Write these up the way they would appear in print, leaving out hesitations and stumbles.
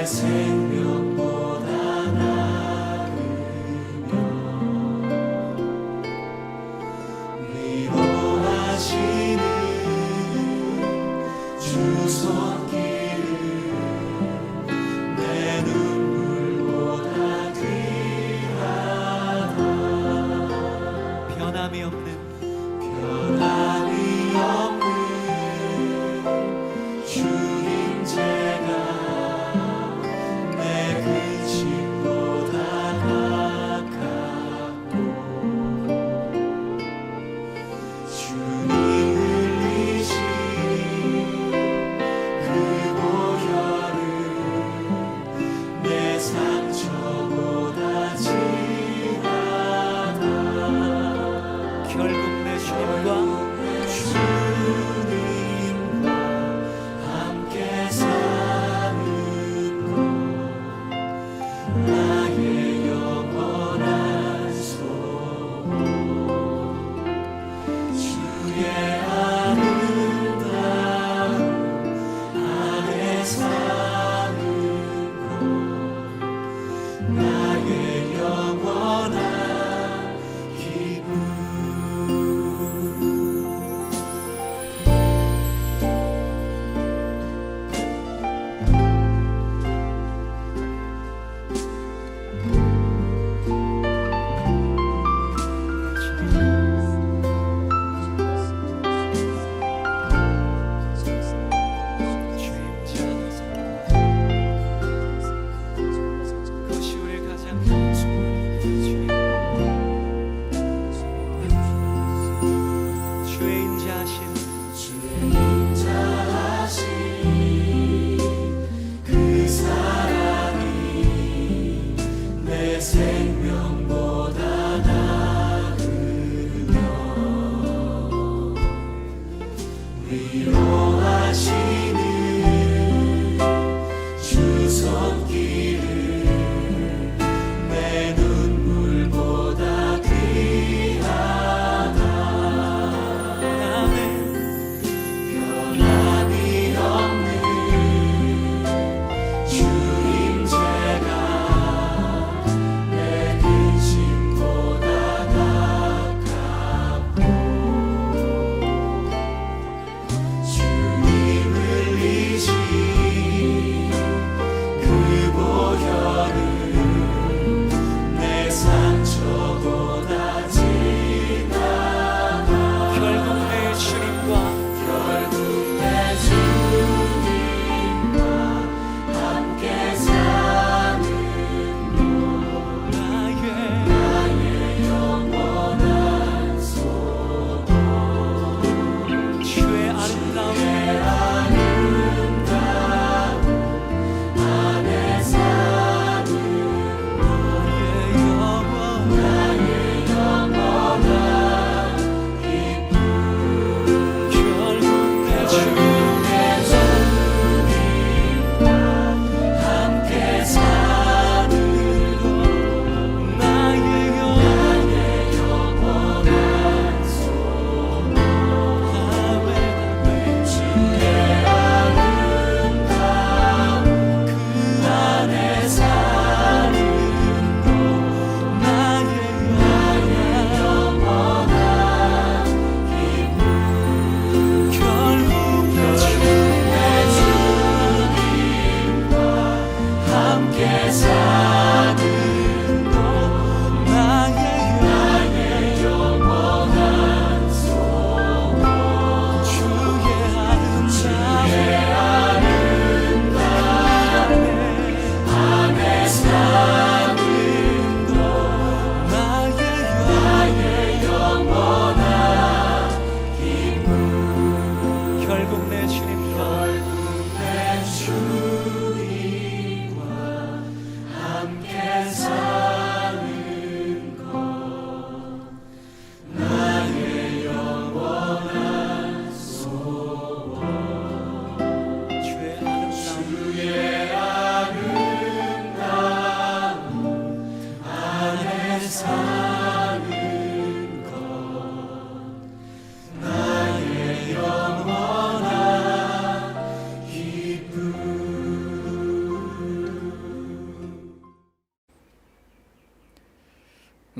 생명보다 나으며 위로하시는 주 손길은 내 눈물보다 귀하다. 변함이 없는 주임제가 내 근심보다 가깝고 주님 흘리신 그 보혈은 내 상처보다 진하다. 결국 내 주님과 함께 사는 것 나의 영원한 소원. 주의 아름다움 안에 사는 것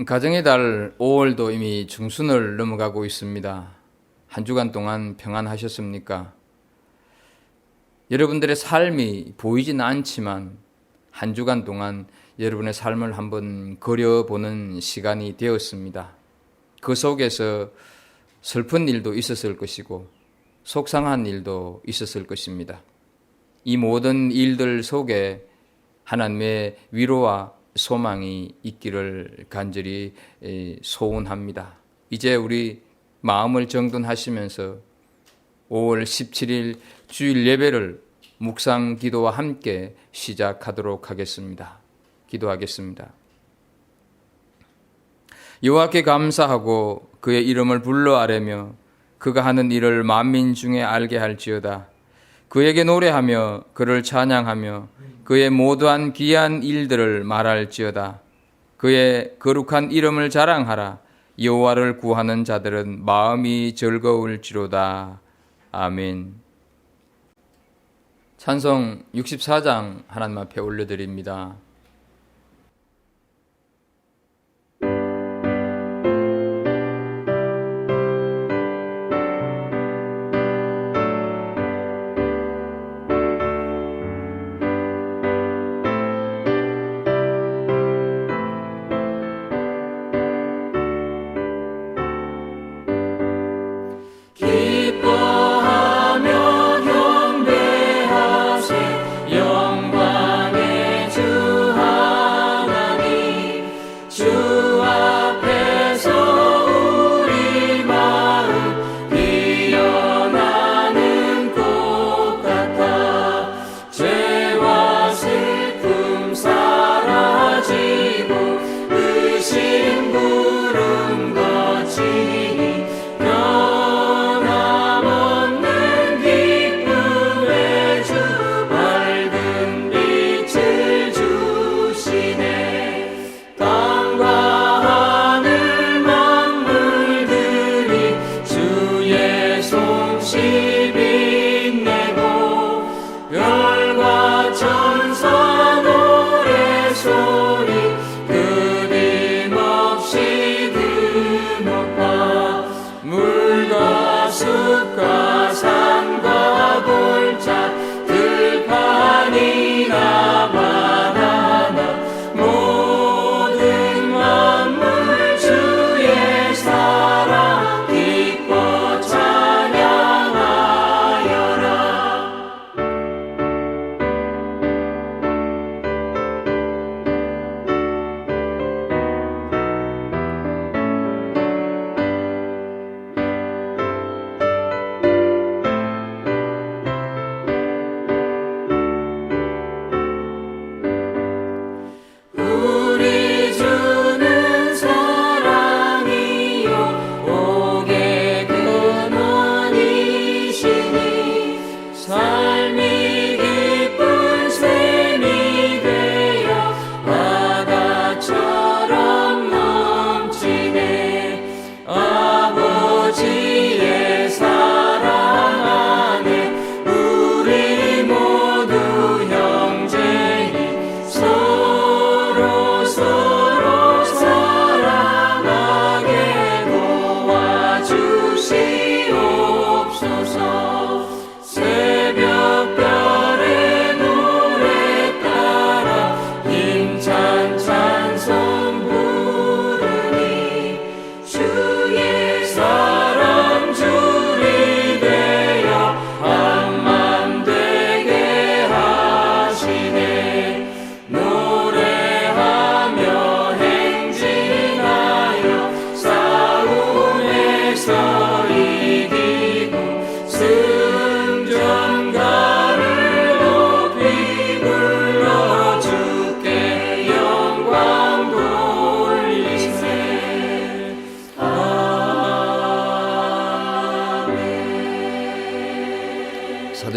가정의 달 5월도 이미 중순을 넘어가고 있습니다. 한 주간 동안 평안하셨습니까? 여러분들의 삶이 보이진 않지만 한 주간 동안 여러분의 삶을 한번 그려보는 시간이 되었습니다. 그 속에서 슬픈 일도 있었을 것이고 속상한 일도 있었을 것입니다. 이 모든 일들 속에 하나님의 위로와 소망이 있기를 간절히 소원합니다. 이제 우리 마음을 정돈하시면서 5월 17일 주일 예배를 묵상 기도와 함께 시작하도록 하겠습니다. 기도하겠습니다. 여호와께 감사하고 그의 이름을 불러 아뢰며 그가 하는 일을 만민 중에 알게 할지어다. 그에게 노래하며 그를 찬양하며 그의 모두한 귀한 일들을 말할지어다. 그의 거룩한 이름을 자랑하라. 여호와를 구하는 자들은 마음이 즐거울지로다. 아멘. 찬송 64장 하나님 앞에 올려드립니다.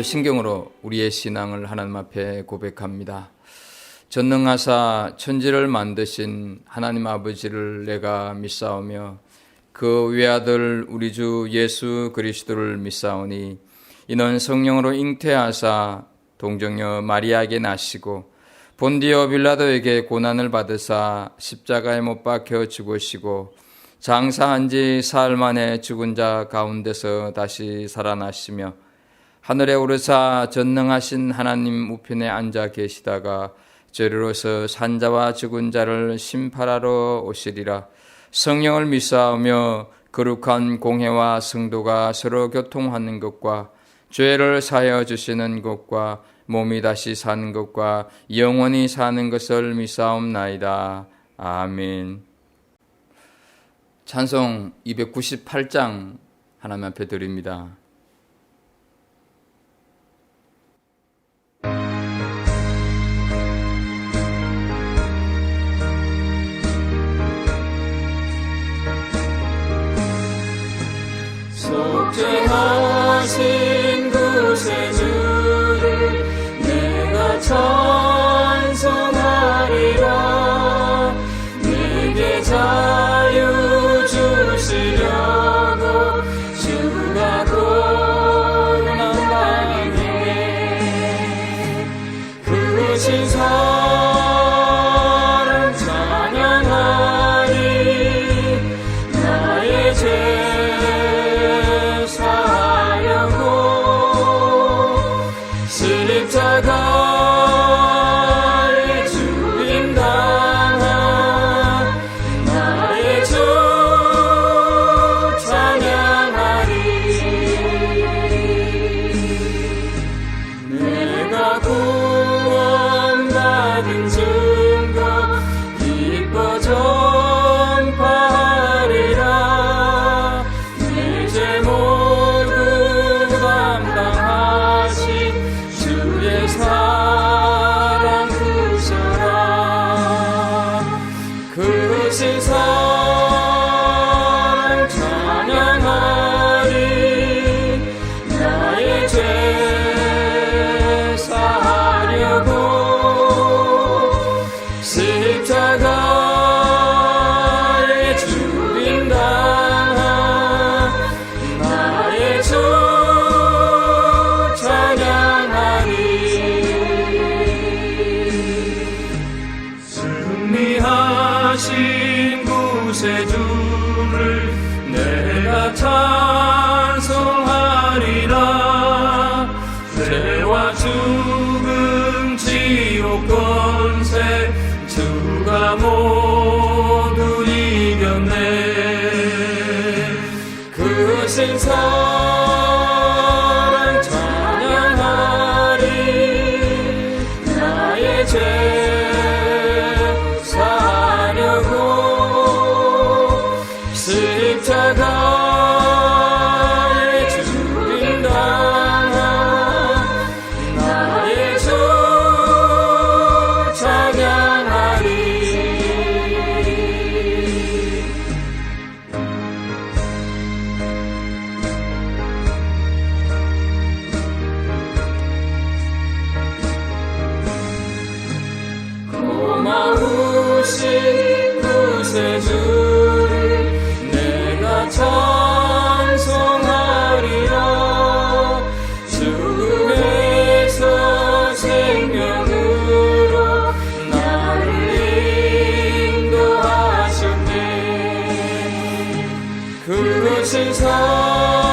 사도신경으로 우리의 신앙을 하나님 앞에 고백합니다. 전능하사 천지를 만드신 하나님 아버지를 내가 믿사오며 그 외아들 우리 주 예수 그리스도를 믿사오니 이는 성령으로 잉태하사 동정녀 마리아에게 나시고 본디오 빌라도에게 고난을 받으사 십자가에 못 박혀 죽으시고 장사한 지 사흘 만에 죽은 자 가운데서 다시 살아나시며 하늘에 오르사 전능하신 하나님 우편에 앉아 계시다가 저리로서 산자와 죽은 자를 심판하러 오시리라. 성령을 믿사오며 거룩한 공회와 성도가 서로 교통하는 것과 죄를 사하여 주시는 것과 몸이 다시 사는 것과 영원히 사는 것을 믿사옵나이다. 아멘. 찬송 298장 하나님 앞에 드립니다. 속죄하신 구세주를 내가 찬송하리라. 내게 자유 주시려고 주가 고난당했네. 그 신사랑 찬양하리. 나의 죄 십자가에 죽임당한 나의 주 찬양하리. 내가 구원받은 증거 기뻐 전파하리라. 내 죄 모두 담당하신 주의 사랑 구셔라. 그 신사랑 찬양하리. 나의 죄 사하려고 십자가에 죽임당한 나의 주 승리하신 구세주를 내가 찬송하리라. 죄와 죽음 지옥 권세 주가 모두 이겼네. 그 신사랑 찬양하리. 나의 죄 십자가에 죽임당한 나의 주 찬양하리. 고마우신 구세주를 찬송하리라. 죽음에서 생명으로 나를 인도하셨네. 그 신사랑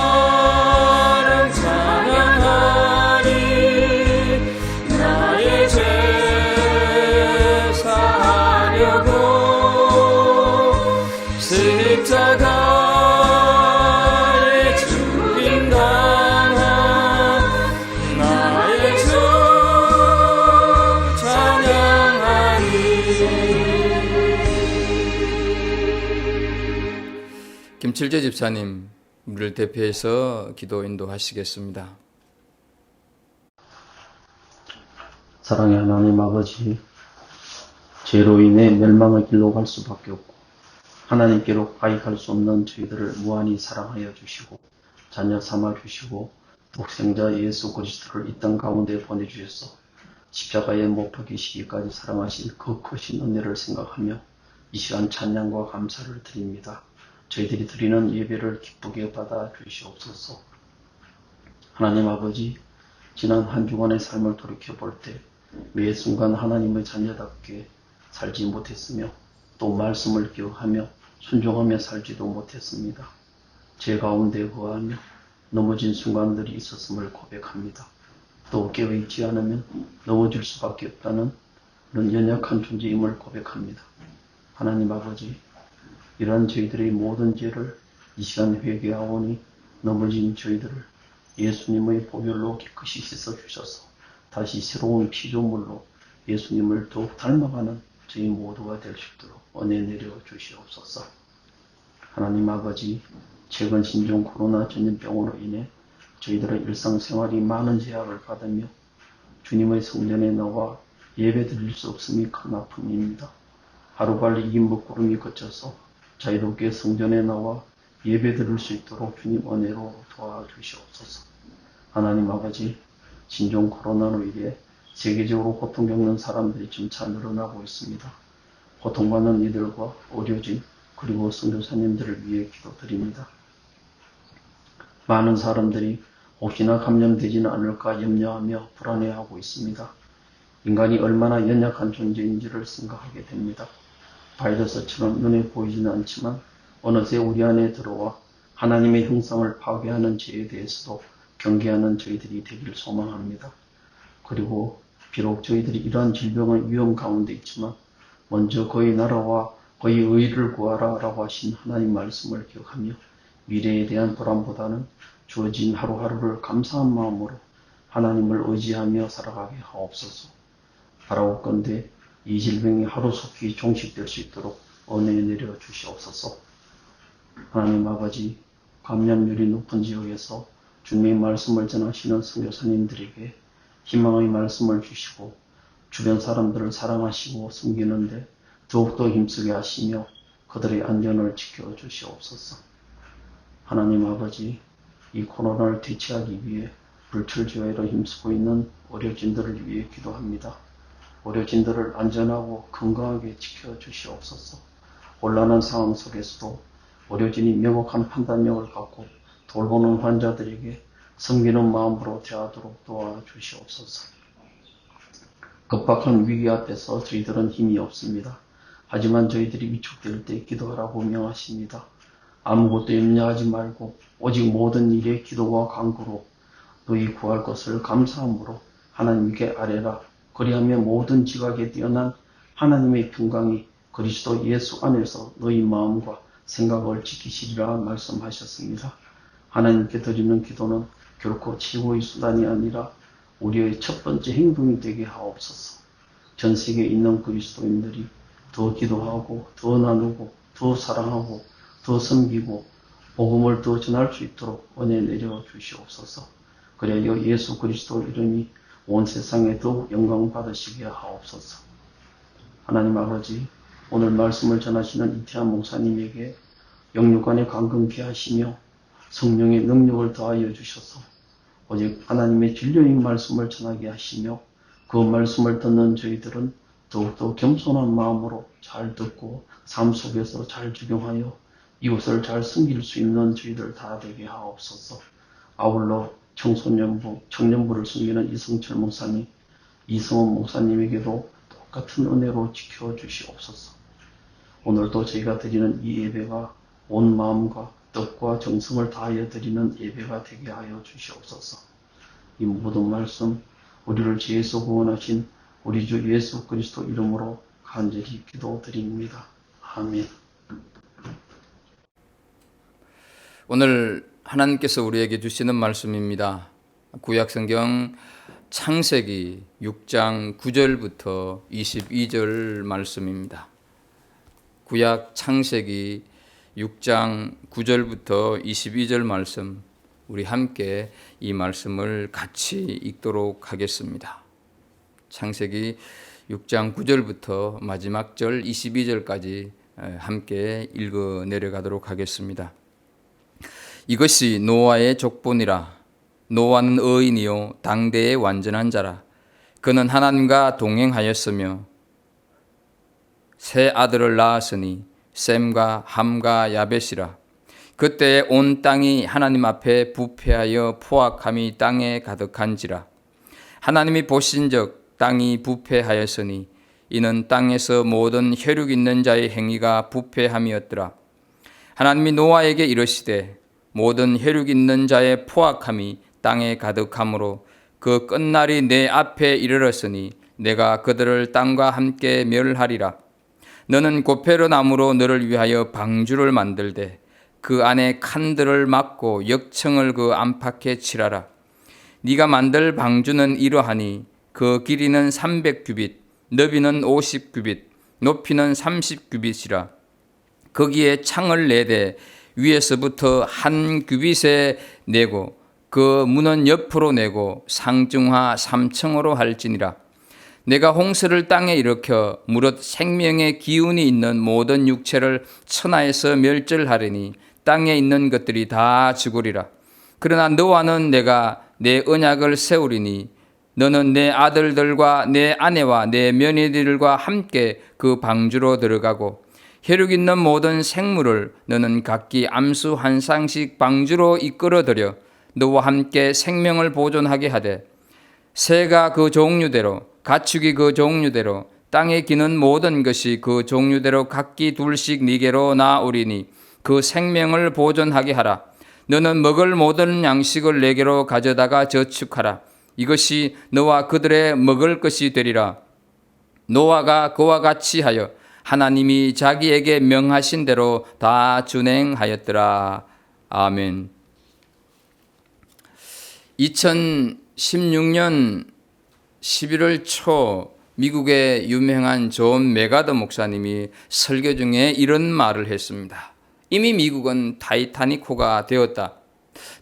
찬양하리. 나의 죄 사하려고 십자가 김칠재 집사님, 우리를 대표해서 기도 인도하시겠습니다. 사랑의 하나님 아버지, 죄로 인해 멸망의 길로 갈 수밖에 없고 하나님께로 가입할 수 없는 저희들을 무한히 사랑하여 주시고 자녀 삼아 주시고 독생자 예수 그리스도를 이 땅 가운데 보내주셔서 십자가에 못 박히시기까지 사랑하신 그 크신 은혜를 생각하며 이 시간 찬양과 감사를 드립니다. 저희들이 드리는 예배를 기쁘게 받아 주시옵소서. 하나님 아버지, 지난 한 주간의 삶을 돌이켜볼 때 매 순간 하나님의 자녀답게 살지 못했으며 또 말씀을 기억하며 순종하며 살지도 못했습니다. 제 가운데 거하며 넘어진 순간들이 있었음을 고백합니다. 또 깨어있지 않으면 넘어질 수밖에 없다는 그런 연약한 존재임을 고백합니다. 하나님 아버지, 이러한 저희들의 모든 죄를 이 시간 회개하오니 넘어진 저희들을 예수님의 보혈로 깨끗이 씻어주셔서 다시 새로운 피조물로 예수님을 더욱 닮아가는 저희 모두가 될 수 있도록 은혜 내려 주시옵소서. 하나님 아버지, 최근 신종 코로나 전염병으로 인해 저희들의 일상생활이 많은 제약을 받으며 주님의 성전에 나와 예배 드릴 수 없음이 큰 아픔입니다. 하루빨리 이 먹구름이 거쳐서 자유롭게 성전에 나와 예배 드릴 수 있도록 주님 은혜로 도와주시옵소서. 하나님 아버지, 신종 코로나로 인해 세계적으로 고통 겪는 사람들이 점차 늘어나고 있습니다. 고통받는 이들과 의료진 그리고 선교사님들을 위해 기도드립니다. 많은 사람들이 혹시나 감염되지는 않을까 염려하며 불안해하고 있습니다. 인간이 얼마나 연약한 존재인지를 생각하게 됩니다. 바이러스처럼 눈에 보이지는 않지만 어느새 우리 안에 들어와 하나님의 형상을 파괴하는 죄에 대해서도 경계하는 저희들이 되기를 소망합니다. 그리고 비록 저희들이 이러한 질병의 위험 가운데 있지만 먼저 그의 나라와 그의 의를 구하라 라고 하신 하나님 말씀을 기억하며 미래에 대한 불안보다는 주어진 하루하루를 감사한 마음으로 하나님을 의지하며 살아가게 하옵소서. 바라옵건대 이 질병이 하루속히 종식될 수 있도록 은혜 내려 주시옵소서. 하나님 아버지, 감염률이 높은 지역에서 주님의 말씀을 전하시는 선교사님들에게 희망의 말씀을 주시고 주변 사람들을 사랑하시고 섬기는데 더욱더 힘쓰게 하시며 그들의 안전을 지켜주시옵소서. 하나님 아버지, 이 코로나를 대체하기 위해 불철주야로 힘쓰고 있는 의료진들을 위해 기도합니다. 의료진들을 안전하고 건강하게 지켜주시옵소서. 곤란한 상황 속에서도 의료진이 명확한 판단력을 갖고 돌보는 환자들에게 섬기는 마음으로 대하도록 도와주시옵소서. 급박한 위기 앞에서 저희들은 힘이 없습니다. 하지만 저희들이 위축될 때 기도하라고 명하십니다. 아무것도 염려하지 말고 오직 모든 일에 기도와 간구로 너희 구할 것을 감사함으로 하나님께 아뢰라. 그리하면 모든 지각에 뛰어난 하나님의 평강이 그리스도 예수 안에서 너희 마음과 생각을 지키시리라 말씀하셨습니다. 하나님께 드리는 기도는 결코 치유의 수단이 아니라 우리의 첫 번째 행동이 되게 하옵소서. 전 세계에 있는 그리스도인들이 더 기도하고 더 나누고 더 사랑하고 더 섬기고 복음을 더 전할 수 있도록 은혜 내려 주시옵소서. 그래야 예수 그리스도 이름이 온 세상에 더욱 영광 받으시게 하옵소서. 하나님 아버지, 오늘 말씀을 전하시는 이태한 목사님에게 영육간에 강건케 하시며 성령의 능력을 더하여 주셔서 오직 하나님의 진리의 말씀을 전하게 하시며 그 말씀을 듣는 저희들은 더욱더 겸손한 마음으로 잘 듣고 삶 속에서 잘 적용하여 이웃을 잘 섬길 수 있는 저희들 다 되게 하옵소서. 아울러 청년부를 섬기는 이성철 목사님, 이성원 목사님에게도 똑같은 은혜로 지켜주시옵소서. 오늘도 저희가 드리는 이 예배가 온 마음과 뜻과 정성을 다하여 드리는 예배가 되게 하여 주시옵소서. 이 모든 말씀 우리를 죄에서 구원하신 우리 주 예수 그리스도 이름으로 간절히 기도드립니다. 아멘. 오늘 하나님께서 우리에게 주시는 말씀입니다. 구약성경 창세기 6장 9절부터 22절 말씀입니다. 구약 창세기 6장 9절부터 22절 말씀, 우리 함께 이 말씀을 같이 읽도록 하겠습니다. 창세기 6장 9절부터 마지막 절 22절까지 함께 읽어 내려가도록 하겠습니다. 이것이 노아의 족본이라. 노아는 의인이요 당대의 완전한 자라. 그는 하나님과 동행하였으며 세 아들을 낳았으니 셈과 함과 야벳이라. 그때 온 땅이 하나님 앞에 부패하여 포악함이 땅에 가득한지라. 하나님이 보신즉 땅이 부패하였으니 이는 땅에서 모든 혈육 있는 자의 행위가 부패함이었더라. 하나님이 노아에게 이르시되 모든 혈육 있는 자의 포악함이 땅에 가득함으로 그 끝날이 내 앞에 이르렀으니 내가 그들을 땅과 함께 멸하리라. 너는 고페르 나무로 너를 위하여 방주를 만들되 그 안에 칸들을 막고 역청을 그 안팎에 칠하라. 네가 만들 방주는 이러하니 그 길이는 300규빗, 너비는 50규빗, 높이는 30규빗이라. 거기에 창을 내되 위에서부터 한 규빗에 내고 그 문은 옆으로 내고 상중하 3층으로 할지니라. 내가 홍수를 땅에 일으켜 무릇 생명의 기운이 있는 모든 육체를 천하에서 멸절하리니 땅에 있는 것들이 다 죽으리라. 그러나 너와는 내가 내 언약을 세우리니 너는 내 아들들과 내 아내와 내 며느리들과 함께 그 방주로 들어가고 혈육 있는 모든 생물을 너는 각기 암수 한 쌍씩 방주로 이끌어들여 너와 함께 생명을 보존하게 하되 새가 그 종류대로 가축이 그 종류대로 땅에 기는 모든 것이 그 종류대로 각기 둘씩 네게로 나오리니 그 생명을 보존하게 하라. 너는 먹을 모든 양식을 네게로 가져다가 저축하라. 이것이 너와 그들의 먹을 것이 되리라. 노아가 그와 같이 하여 하나님이 자기에게 명하신 대로 다 준행하였더라. 아멘. 2016년 11월 초 미국의 유명한 존 메가더 목사님이 설교 중에 이런 말을 했습니다. 이미 미국은 타이타닉호가 되었다.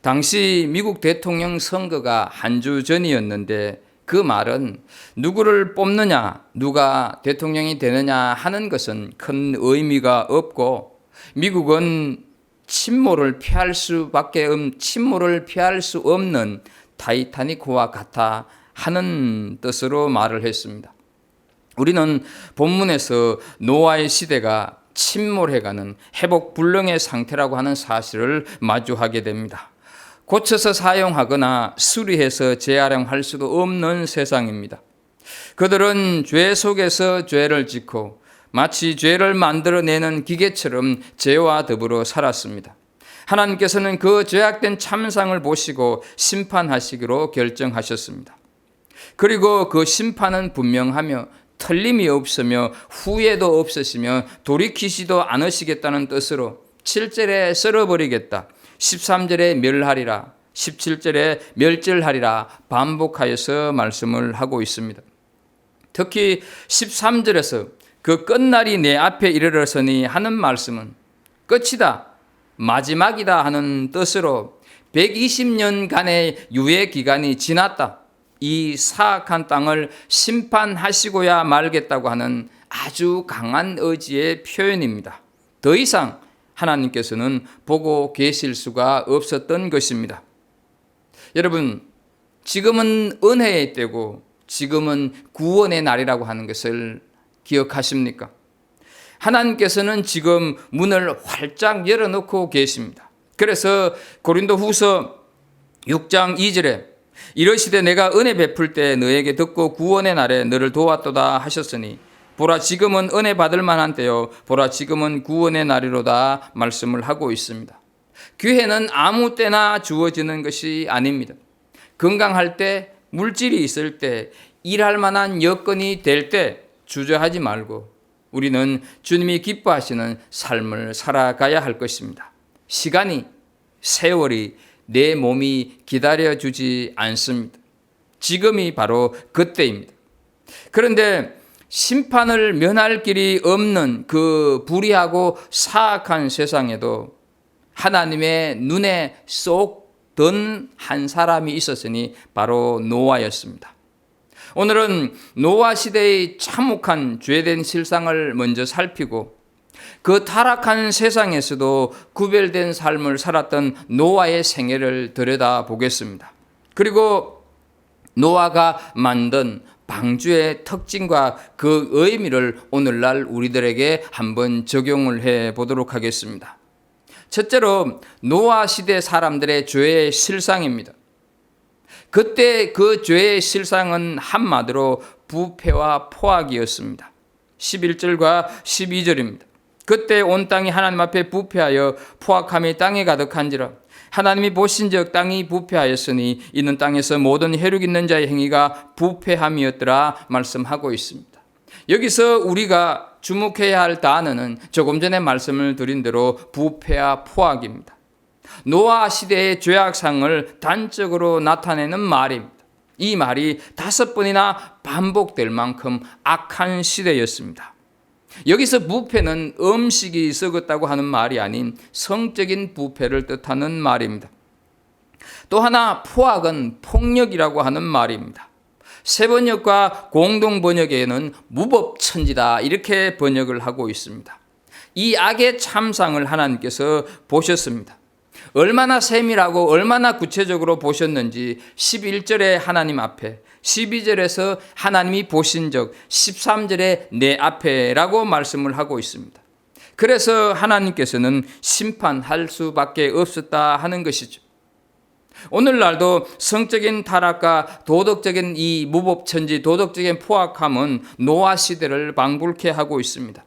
당시 미국 대통령 선거가 한 주 전이었는데 그 말은 누구를 뽑느냐, 누가 대통령이 되느냐 하는 것은 큰 의미가 없고 미국은 침몰을 피할 수 없는 타이타닉호와 같아 하는 뜻으로 말을 했습니다. 우리는 본문에서 노아의 시대가 침몰해가는 회복불능의 상태라고 하는 사실을 마주하게 됩니다. 고쳐서 사용하거나 수리해서 재활용할 수도 없는 세상입니다. 그들은 죄 속에서 죄를 짓고 마치 죄를 만들어내는 기계처럼 죄와 더불어 살았습니다. 하나님께서는 그 죄악된 참상을 보시고 심판하시기로 결정하셨습니다. 그리고 그 심판은 분명하며 틀림이 없으며 후회도 없으시며 돌이키지도 않으시겠다는 뜻으로 7절에 썰어버리겠다, 13절에 멸하리라, 17절에 멸절하리라 반복하여서 말씀을 하고 있습니다. 특히 13절에서 그 끝날이 내 앞에 이르렀으니 하는 말씀은 끝이다, 마지막이다 하는 뜻으로 120년간의 유예 기간이 지났다, 이 사악한 땅을 심판하시고야 말겠다고 하는 아주 강한 의지의 표현입니다. 더 이상 하나님께서는 보고 계실 수가 없었던 것입니다. 여러분, 지금은 은혜의 때고 지금은 구원의 날이라고 하는 것을 기억하십니까? 하나님께서는 지금 문을 활짝 열어놓고 계십니다. 그래서 고린도후서 6장 2절에 이러시되 내가 은혜 베풀 때 너에게 듣고 구원의 날에 너를 도왔도다 하셨으니 보라 지금은 은혜 받을 만한 때요 보라 지금은 구원의 날이로다 말씀을 하고 있습니다. 기회는 아무 때나 주어지는 것이 아닙니다. 건강할 때, 물질이 있을 때, 일할 만한 여건이 될 때 주저하지 말고 우리는 주님이 기뻐하시는 삶을 살아가야 할 것입니다. 시간이, 세월이 내 몸이 기다려주지 않습니다. 지금이 바로 그때입니다. 그런데 심판을 면할 길이 없는 그 불의하고 사악한 세상에도 하나님의 눈에 쏙 든 한 사람이 있었으니 바로 노아였습니다. 오늘은 노아 시대의 참혹한 죄된 실상을 먼저 살피고 그 타락한 세상에서도 구별된 삶을 살았던 노아의 생애를 들여다보겠습니다. 그리고 노아가 만든 방주의 특징과 그 의미를 오늘날 우리들에게 한번 적용을 해 보도록 하겠습니다. 첫째로 노아 시대 사람들의 죄의 실상입니다. 그때 그 죄의 실상은 한마디로 부패와 포악이었습니다. 11절과 12절입니다. 그때 온 땅이 하나님 앞에 부패하여 포악함이 땅에 가득한지라 하나님이 보신즉 땅이 부패하였으니 이는 땅에서 모든 혈육 있는 자의 행위가 부패함이었더라 말씀하고 있습니다. 여기서 우리가 주목해야 할 단어는 조금 전에 말씀을 드린 대로 부패와 포악입니다. 노아 시대의 죄악상을 단적으로 나타내는 말입니다. 이 말이 5번이나 반복될 만큼 악한 시대였습니다. 여기서 부패는 음식이 썩었다고 하는 말이 아닌 성적인 부패를 뜻하는 말입니다. 또 하나 포악은 폭력이라고 하는 말입니다. 세번역과 공동번역에는 무법천지다 이렇게 번역을 하고 있습니다. 이 악의 참상을 하나님께서 보셨습니다. 얼마나 세밀하고 얼마나 구체적으로 보셨는지 11절에 하나님 앞에, 12절에서 하나님이 보신 적, 13절에 내 앞에라고 말씀을 하고 있습니다. 그래서 하나님께서는 심판할 수밖에 없었다 하는 것이죠. 오늘날도 성적인 타락과 도덕적인 이 무법천지, 도덕적인 포악함은 노아 시대를 방불케 하고 있습니다.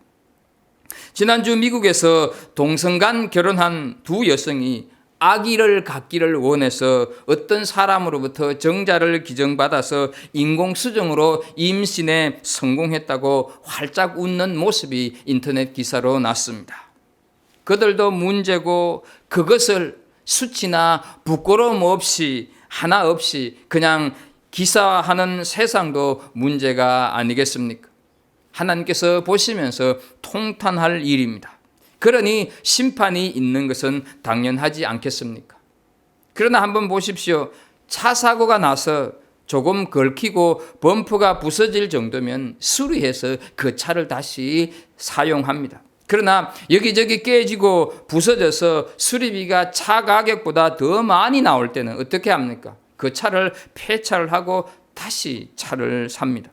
지난주 미국에서 동성간 결혼한 두 여성이 아기를 갖기를 원해서 어떤 사람으로부터 정자를 기증받아서 인공수정으로 임신에 성공했다고 활짝 웃는 모습이 인터넷 기사로 났습니다. 그들도 문제고 그것을 수치나 부끄러움 없이 하나 없이 그냥 기사화하는 세상도 문제가 아니겠습니까? 하나님께서 보시면서 통탄할 일입니다. 그러니 심판이 있는 것은 당연하지 않겠습니까? 그러나 한번 보십시오. 차 사고가 나서 조금 걸히고 범퍼가 부서질 정도면 수리해서 그 차를 다시 사용합니다. 그러나 여기저기 깨지고 부서져서 수리비가 차 가격보다 더 많이 나올 때는 어떻게 합니까? 그 차를 폐차를 하고 다시 차를 삽니다.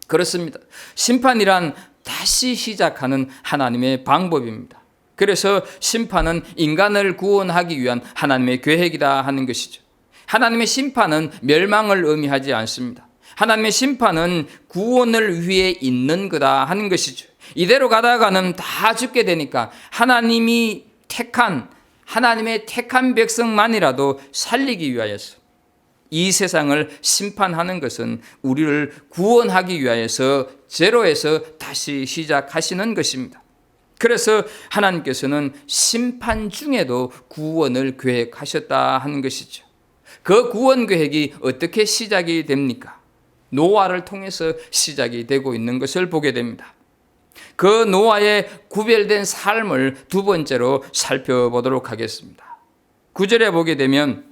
그렇습니다. 심판이란 다시 시작하는 하나님의 방법입니다. 그래서 심판은 인간을 구원하기 위한 하나님의 계획이다 하는 것이죠. 하나님의 심판은 멸망을 의미하지 않습니다. 하나님의 심판은 구원을 위해 있는 거다 하는 것이죠. 이대로 가다가는 다 죽게 되니까 하나님의 택한 백성만이라도 살리기 위하여서 이 세상을 심판하는 것은 우리를 구원하기 위하여서 제로에서 다시 시작하시는 것입니다. 그래서 하나님께서는 심판 중에도 구원을 계획하셨다 하는 것이죠. 그 구원 계획이 어떻게 시작이 됩니까? 노아를 통해서 시작이 되고 있는 것을 보게 됩니다. 그 노아의 구별된 삶을 두 번째로 살펴보도록 하겠습니다. 9절에 보게 되면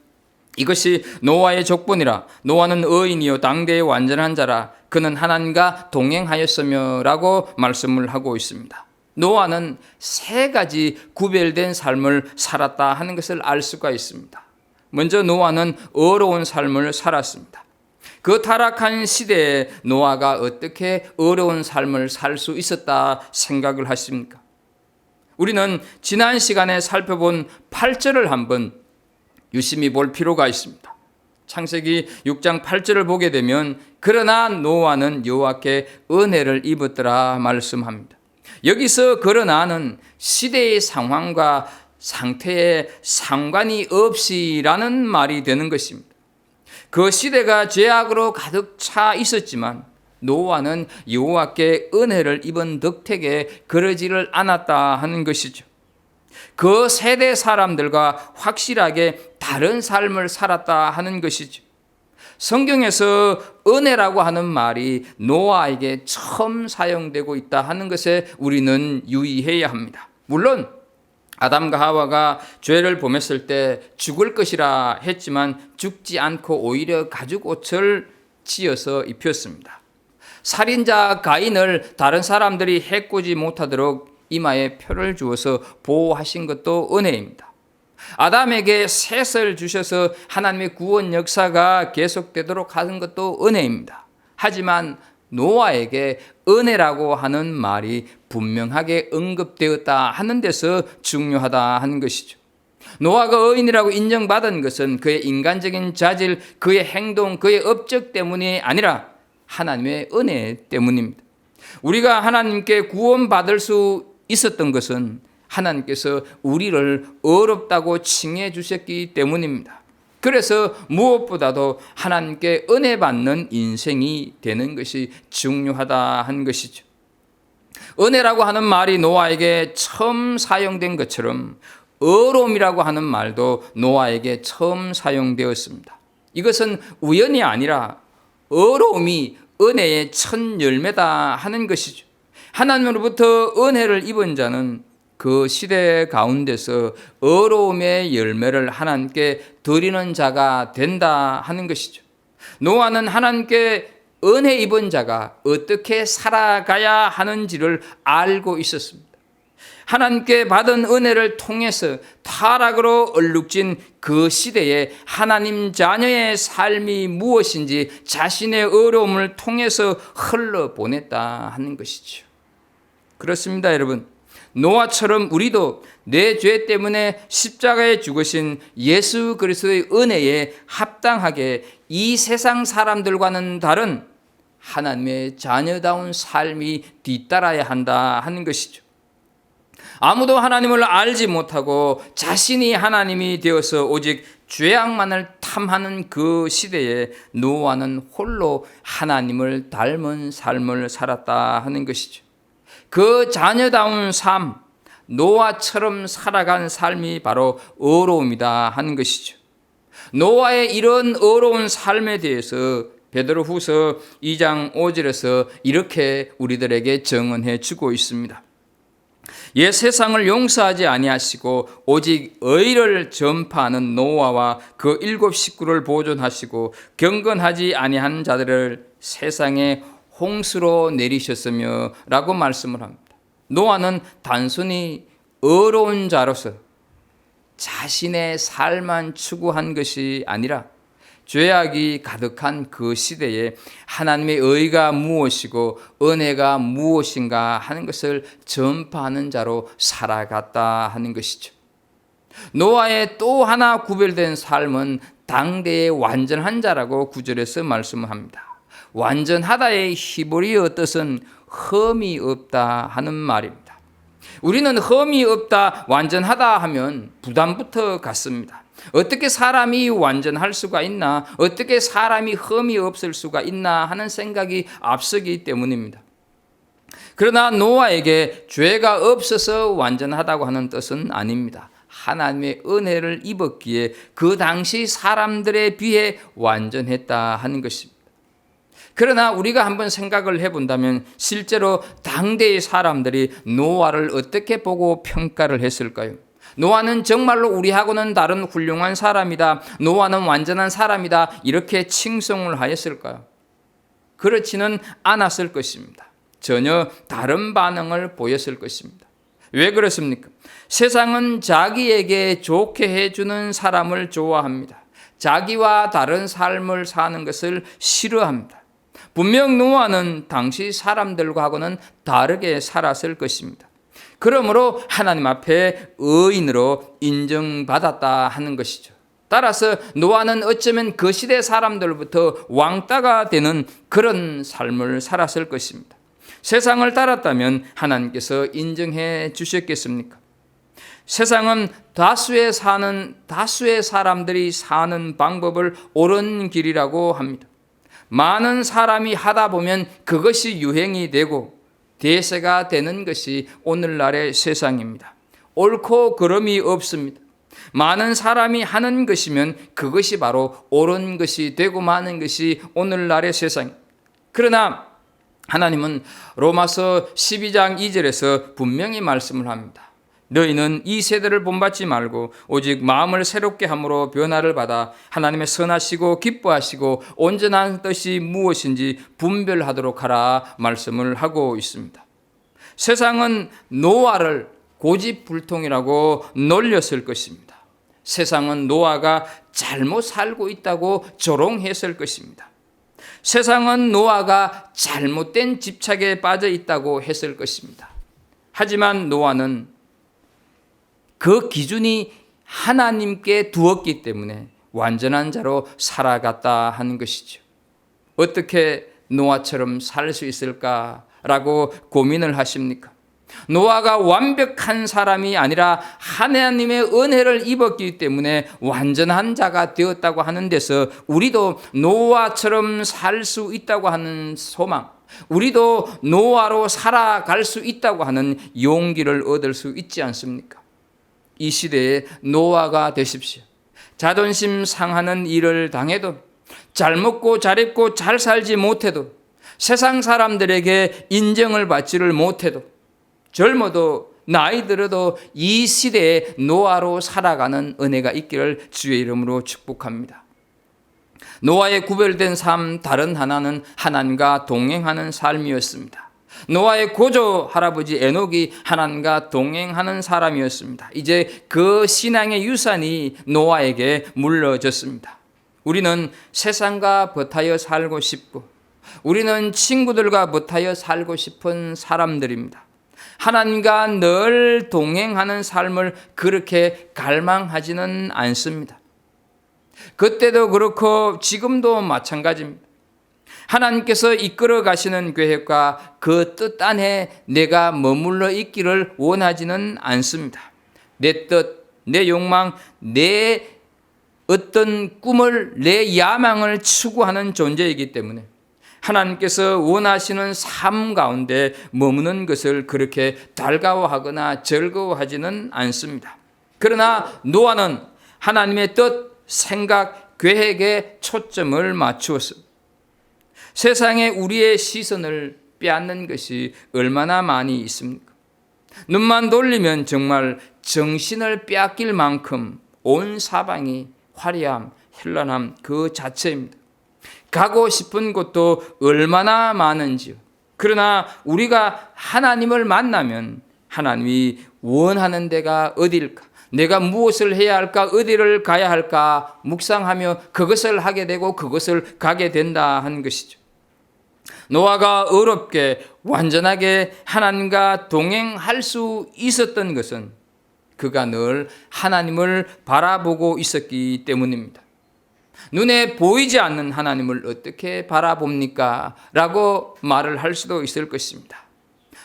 이것이 노아의 족본이라 노아는 의인이요 당대의 완전한 자라 그는 하나님과 동행하였으며 라고 말씀을 하고 있습니다. 노아는 3가지 구별된 삶을 살았다 하는 것을 알 수가 있습니다. 먼저 노아는 어려운 삶을 살았습니다. 그 타락한 시대에 노아가 어떻게 어려운 삶을 살 수 있었다 생각을 하십니까? 우리는 지난 시간에 살펴본 8절을 한번 유심히 볼 필요가 있습니다. 창세기 6장 8절을 보게 되면 그러나 노아는 여호와께 은혜를 입었더라 말씀합니다. 여기서 그러나는 시대의 상황과 상태에 상관이 없이라는 말이 되는 것입니다. 그 시대가 죄악으로 가득 차 있었지만 노아는 여호와께 은혜를 입은 덕택에 그러지를 않았다 하는 것이죠. 그 세대 사람들과 확실하게 다른 삶을 살았다 하는 것이죠. 성경에서 은혜라고 하는 말이 노아에게 처음 사용되고 있다 하는 것에 우리는 유의해야 합니다. 물론 아담과 하와가 죄를 범했을 때 죽을 것이라 했지만 죽지 않고 오히려 가죽옷을 지어서 입혔습니다. 살인자 가인을 다른 사람들이 해코지 못하도록 이마에 표를 주어서 보호하신 것도 은혜입니다. 아담에게 셋을 주셔서 하나님의 구원 역사가 계속되도록 하는 것도 은혜입니다. 하지만 노아에게 은혜라고 하는 말이 분명하게 언급되었다 하는 데서 중요하다 하는 것이죠. 노아가 의인이라고 인정받은 것은 그의 인간적인 자질, 그의 행동, 그의 업적 때문이 아니라 하나님의 은혜 때문입니다. 우리가 하나님께 구원받을 수 있었던 것은 하나님께서 우리를 어렵다고 칭해 주셨기 때문입니다. 그래서 무엇보다도 하나님께 은혜 받는 인생이 되는 것이 중요하다 한 것이죠. 은혜라고 하는 말이 노아에게 처음 사용된 것처럼 어려움이라고 하는 말도 노아에게 처음 사용되었습니다. 이것은 우연이 아니라 어려움이 은혜의 첫 열매다 하는 것이죠. 하나님으로부터 은혜를 입은 자는 그 시대 가운데서 어려움의 열매를 하나님께 드리는 자가 된다 하는 것이죠. 노아는 하나님께 은혜 입은 자가 어떻게 살아가야 하는지를 알고 있었습니다. 하나님께 받은 은혜를 통해서 타락으로 얼룩진 그 시대에 하나님 자녀의 삶이 무엇인지 자신의 어려움을 통해서 흘러보냈다 하는 것이죠. 그렇습니다, 여러분. 노아처럼 우리도 내 죄 때문에 십자가에 죽으신 예수 그리스도의 은혜에 합당하게 이 세상 사람들과는 다른 하나님의 자녀다운 삶이 뒤따라야 한다 하는 것이죠. 아무도 하나님을 알지 못하고 자신이 하나님이 되어서 오직 죄악만을 탐하는 그 시대에 노아는 홀로 하나님을 닮은 삶을 살았다 하는 것이죠. 그 자녀다운 삶, 노아처럼 살아간 삶이 바로 어려움이다 하는 것이죠. 노아의 이런 어려운 삶에 대해서 베드로후서 2장 5절에서 이렇게 우리들에게 증언해 주고 있습니다. 옛 세상을 용서하지 아니하시고 오직 의를 전파하는 노아와 그 7 식구를 보존하시고 경건하지 아니한 자들을 세상에 홍수로 내리셨으며 라고 말씀을 합니다. 노아는 단순히 어려운 자로서 자신의 삶만 추구한 것이 아니라 죄악이 가득한 그 시대에 하나님의 의가 무엇이고 은혜가 무엇인가 하는 것을 전파하는 자로 살아갔다 하는 것이죠. 노아의 또 하나 구별된 삶은 당대의 완전한 자라고 9절에서 말씀을 합니다. 완전하다의 히브리어 뜻은 흠이 없다 하는 말입니다. 우리는 흠이 없다, 완전하다 하면 부담부터 갖습니다. 어떻게 사람이 완전할 수가 있나? 어떻게 사람이 흠이 없을 수가 있나? 하는 생각이 앞서기 때문입니다. 그러나 노아에게 죄가 없어서 완전하다고 하는 뜻은 아닙니다. 하나님의 은혜를 입었기에 그 당시 사람들에 비해 완전했다 하는 것입니다. 그러나 우리가 한번 생각을 해본다면 실제로 당대의 사람들이 노아를 어떻게 보고 평가를 했을까요? 노아는 정말로 우리하고는 다른 훌륭한 사람이다. 노아는 완전한 사람이다. 이렇게 칭송을 하였을까요? 그렇지는 않았을 것입니다. 전혀 다른 반응을 보였을 것입니다. 왜 그렇습니까? 세상은 자기에게 좋게 해주는 사람을 좋아합니다. 자기와 다른 삶을 사는 것을 싫어합니다. 분명 노아는 당시 사람들과는 다르게 살았을 것입니다. 그러므로 하나님 앞에 의인으로 인정받았다 하는 것이죠. 따라서 노아는 어쩌면 그 시대 사람들부터 왕따가 되는 그런 삶을 살았을 것입니다. 세상을 따랐다면 하나님께서 인정해 주셨겠습니까? 세상은 다수의 사람들이 사는 방법을 옳은 길이라고 합니다. 많은 사람이 하다 보면 그것이 유행이 되고 대세가 되는 것이 오늘날의 세상입니다. 옳고 그름이 없습니다. 많은 사람이 하는 것이면 그것이 바로 옳은 것이 되고 마는 것이 오늘날의 세상입니다. 그러나 하나님은 로마서 12장 2절에서 분명히 말씀을 합니다. 너희는 이 세대를 본받지 말고 오직 마음을 새롭게 함으로 변화를 받아 하나님의 선하시고 기뻐하시고 온전한 뜻이 무엇인지 분별하도록 하라 말씀을 하고 있습니다. 세상은 노아를 고집불통이라고 놀렸을 것입니다. 세상은 노아가 잘못 살고 있다고 조롱했을 것입니다. 세상은 노아가 잘못된 집착에 빠져 있다고 했을 것입니다. 하지만 노아는 그 기준이 하나님께 두었기 때문에 완전한 자로 살아갔다 하는 것이죠. 어떻게 노아처럼 살 수 있을까라고 고민을 하십니까? 노아가 완벽한 사람이 아니라 하나님의 은혜를 입었기 때문에 완전한 자가 되었다고 하는 데서 우리도 노아처럼 살 수 있다고 하는 소망, 우리도 노아로 살아갈 수 있다고 하는 용기를 얻을 수 있지 않습니까? 이 시대에 노아가 되십시오. 자존심 상하는 일을 당해도, 잘 먹고 잘 입고 잘 살지 못해도, 세상 사람들에게 인정을 받지를 못해도, 젊어도 나이 들어도 이 시대에 노아로 살아가는 은혜가 있기를 주의 이름으로 축복합니다. 노아의 구별된 삶 다른 하나는 하나님과 동행하는 삶이었습니다. 노아의 고조 할아버지 에녹이 하나님과 동행하는 사람이었습니다. 이제 그 신앙의 유산이 노아에게 물려졌습니다. 우리는 세상과 버타여 살고 싶고, 우리는 친구들과 버타여 살고 싶은 사람들입니다. 하나님과 늘 동행하는 삶을 그렇게 갈망하지는 않습니다. 그때도 그렇고 지금도 마찬가지입니다. 하나님께서 이끌어 가시는 계획과 그 뜻 안에 내가 머물러 있기를 원하지는 않습니다. 내 뜻, 내 욕망, 내 어떤 꿈을, 내 야망을 추구하는 존재이기 때문에 하나님께서 원하시는 삶 가운데 머무는 것을 그렇게 달가워하거나 즐거워하지는 않습니다. 그러나 노아는 하나님의 뜻, 생각, 계획에 초점을 맞추었습니다. 세상에 우리의 시선을 빼앗는 것이 얼마나 많이 있습니까? 눈만 돌리면 정말 정신을 빼앗길 만큼 온 사방이 화려함, 현란함 그 자체입니다. 가고 싶은 곳도 얼마나 많은지요. 그러나 우리가 하나님을 만나면 하나님이 원하는 데가 어디일까? 내가 무엇을 해야 할까? 어디를 가야 할까? 묵상하며 그것을 하게 되고 그것을 가게 된다 하는 것이죠. 노아가 어렵게 완전하게 하나님과 동행할 수 있었던 것은 그가 늘 하나님을 바라보고 있었기 때문입니다. 눈에 보이지 않는 하나님을 어떻게 바라봅니까? 라고 말을 할 수도 있을 것입니다.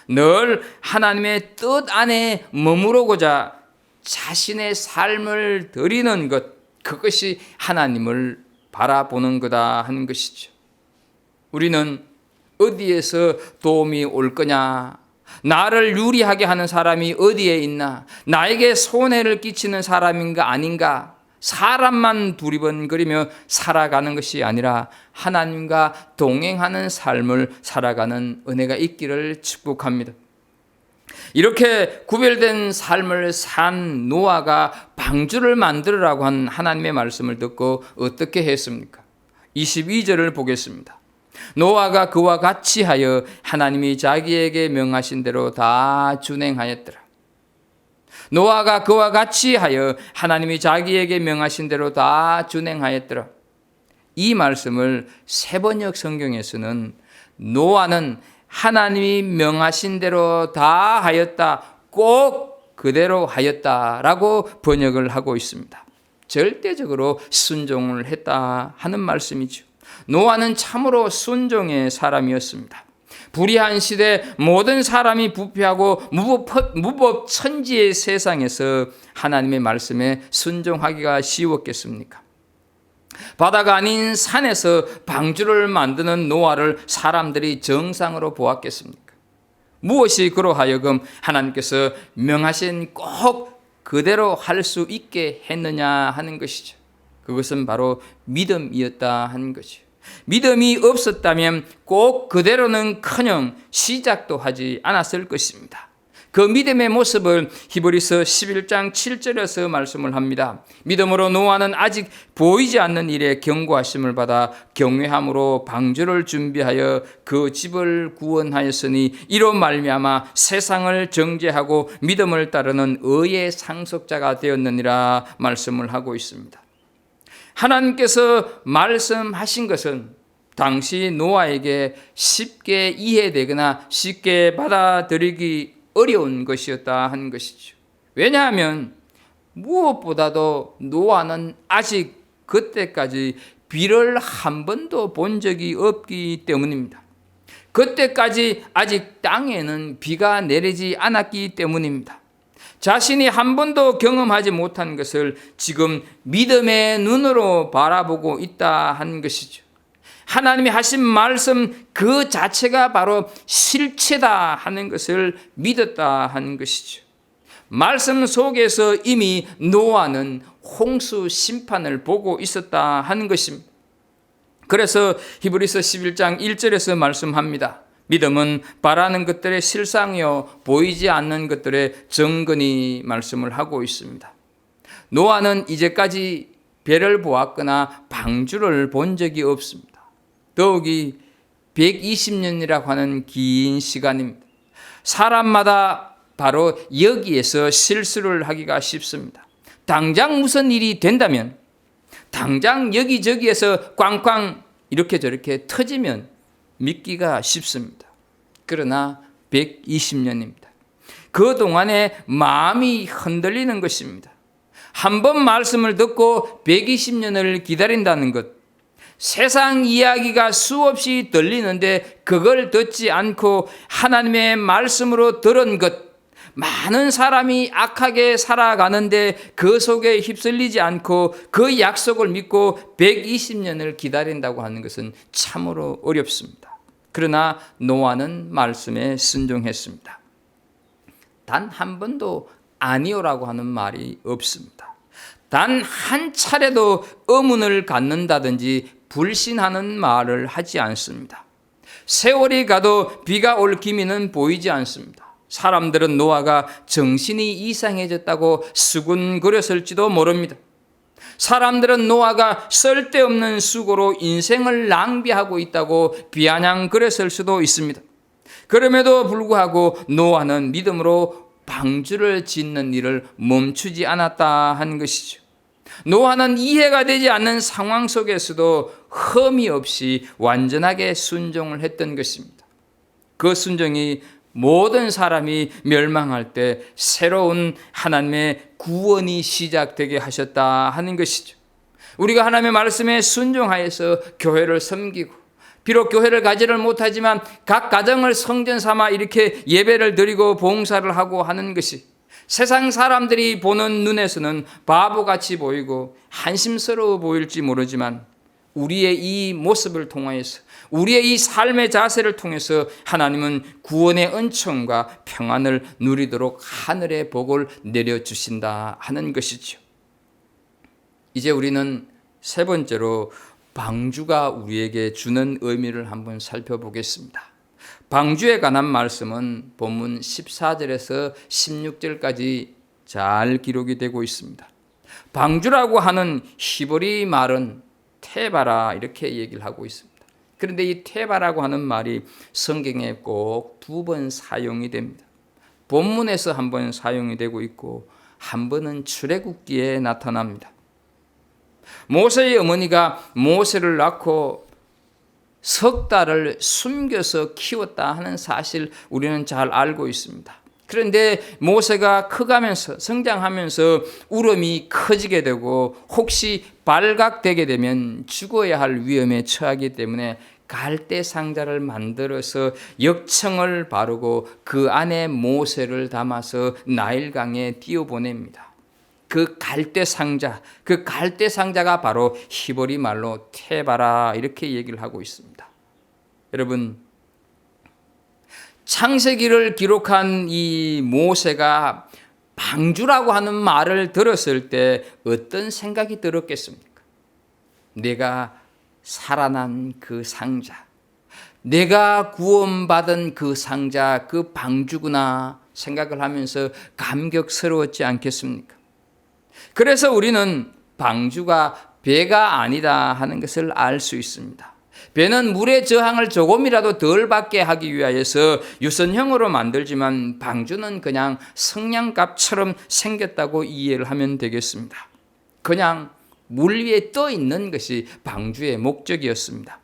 늘 하나님의 뜻 안에 머무르고자 자신의 삶을 드리는 것, 그것이 하나님을 바라보는 거다 하는 것이죠. 우리는 어디에서 도움이 올 거냐, 나를 유리하게 하는 사람이 어디에 있나, 나에게 손해를 끼치는 사람인가 아닌가, 사람만 두리번거리며 살아가는 것이 아니라 하나님과 동행하는 삶을 살아가는 은혜가 있기를 축복합니다. 이렇게 구별된 삶을 산 노아가 방주를 만들으라고 한 하나님의 말씀을 듣고 어떻게 했습니까? 22절을 보겠습니다. 노아가 그와 같이 하여 하나님이 자기에게 명하신 대로 다 준행하였더라. 노아가 그와 같이 하여 하나님이 자기에게 명하신 대로 다 준행하였더라. 이 말씀을 세번역 성경에서는 노아는 하나님이 명하신 대로 다 하였다, 꼭 그대로 하였다라고 번역을 하고 있습니다. 절대적으로 순종을 했다 하는 말씀이죠. 노아는 참으로 순종의 사람이었습니다. 불의한 시대 모든 사람이 부패하고 무법천지의 세상에서 하나님의 말씀에 순종하기가 쉬웠겠습니까? 바다가 아닌 산에서 방주를 만드는 노아를 사람들이 정상으로 보았겠습니까? 무엇이 그로 하여금 하나님께서 명하신 꼭 그대로 할 수 있게 했느냐 하는 것이죠. 그것은 바로 믿음이었다 하는 것이죠. 믿음이 없었다면 꼭 그대로는커녕 시작도 하지 않았을 것입니다. 그 믿음의 모습을 히브리서 11장 7절에서 말씀을 합니다. 믿음으로 노아는 아직 보이지 않는 일에 경고하심을 받아 경외함으로 방주를 준비하여 그 집을 구원하였으니 이로 말미암아 세상을 정죄하고 믿음을 따르는 의의 상속자가 되었느니라 말씀을 하고 있습니다. 하나님께서 말씀하신 것은 당시 노아에게 쉽게 이해되거나 쉽게 받아들이기 어려운 것이었다 하는 것이죠. 왜냐하면 무엇보다도 노아는 아직 그때까지 비를 한 번도 본 적이 없기 때문입니다. 그때까지 아직 땅에는 비가 내리지 않았기 때문입니다. 자신이 한 번도 경험하지 못한 것을 지금 믿음의 눈으로 바라보고 있다 한 것이죠. 하나님이 하신 말씀 그 자체가 바로 실체다 하는 것을 믿었다 하는 것이죠. 말씀 속에서 이미 노아는 홍수 심판을 보고 있었다 하는 것입니다. 그래서 히브리서 11장 1절에서 말씀합니다. 믿음은 바라는 것들의 실상이요 보이지 않는 것들의 증거니 말씀을 하고 있습니다. 노아는 이제까지 배를 보았거나 방주를 본 적이 없습니다. 더욱이 120년이라고 하는 긴 시간입니다. 사람마다 바로 여기에서 실수를 하기가 쉽습니다. 당장 무슨 일이 된다면, 당장 여기저기에서 꽝꽝 이렇게 저렇게 터지면 믿기가 쉽습니다. 그러나 120년입니다. 그동안에 마음이 흔들리는 것입니다. 한 번 말씀을 듣고 120년을 기다린다는 것, 세상 이야기가 수없이 들리는데 그걸 듣지 않고 하나님의 말씀으로 들은 것, 많은 사람이 악하게 살아가는데 그 속에 휩쓸리지 않고 그 약속을 믿고 120년을 기다린다고 하는 것은 참으로 어렵습니다. 그러나 노아는 말씀에 순종했습니다. 단 한 번도 아니오라고 하는 말이 없습니다. 단 한 차례도 의문을 갖는다든지 불신하는 말을 하지 않습니다. 세월이 가도 비가 올 기미는 보이지 않습니다. 사람들은 노아가 정신이 이상해졌다고 수군거렸을지도 모릅니다. 사람들은 노아가 쓸데없는 수고로 인생을 낭비하고 있다고 비아냥거렸을 수도 있습니다. 그럼에도 불구하고 노아는 믿음으로 방주를 짓는 일을 멈추지 않았다 하는 것이죠. 노아는 이해가 되지 않는 상황 속에서도 흠이 없이 완전하게 순종을 했던 것입니다. 그 순종이 모든 사람이 멸망할 때 새로운 하나님의 구원이 시작되게 하셨다 하는 것이죠. 우리가 하나님의 말씀에 순종하여서 교회를 섬기고, 비록 교회를 가지를 못하지만 각 가정을 성전 삼아 이렇게 예배를 드리고 봉사를 하고 하는 것이 세상 사람들이 보는 눈에서는 바보같이 보이고 한심스러워 보일지 모르지만 우리의 이 모습을 통하여서, 우리의 이 삶의 자세를 통해서 하나님은 구원의 은총과 평안을 누리도록 하늘의 복을 내려주신다 하는 것이죠. 이제 우리는 세 번째로 방주가 우리에게 주는 의미를 한번 살펴보겠습니다. 방주에 관한 말씀은 본문 14절에서 16절까지 잘 기록이 되고 있습니다. 방주라고 하는 히브리 말은 테바라 이렇게 얘기를 하고 있습니다. 그런데 이 테바라고 하는 말이 성경에 꼭 2번 사용이 됩니다. 본문에서 한 번 사용이 되고 있고 한 번은 출애굽기에 나타납니다. 모세의 어머니가 모세를 낳고 석 달을 숨겨서 키웠다 하는 사실 우리는 잘 알고 있습니다. 그런데 모세가 커가면서 성장하면서 울음이 커지게 되고 혹시 발각되게 되면 죽어야 할 위험에 처하기 때문에 갈대 상자를 만들어서 역청을 바르고 그 안에 모세를 담아서 나일강에 띄워보냅니다. 그 갈대 상자가 바로 히브리 말로 테바라 이렇게 얘기를 하고 있습니다. 여러분, 창세기를 기록한 이 모세가 방주라고 하는 말을 들었을 때 어떤 생각이 들었겠습니까? 내가 살아난 그 상자, 내가 구원받은 그 상자, 그 방주구나 생각을 하면서 감격스러웠지 않겠습니까? 그래서 우리는 방주가 배가 아니다 하는 것을 알 수 있습니다. 배는 물의 저항을 조금이라도 덜 받게 하기 위하여서 유선형으로 만들지만 방주는 그냥 성냥갑처럼 생겼다고 이해를 하면 되겠습니다. 그냥 물 위에 떠 있는 것이 방주의 목적이었습니다.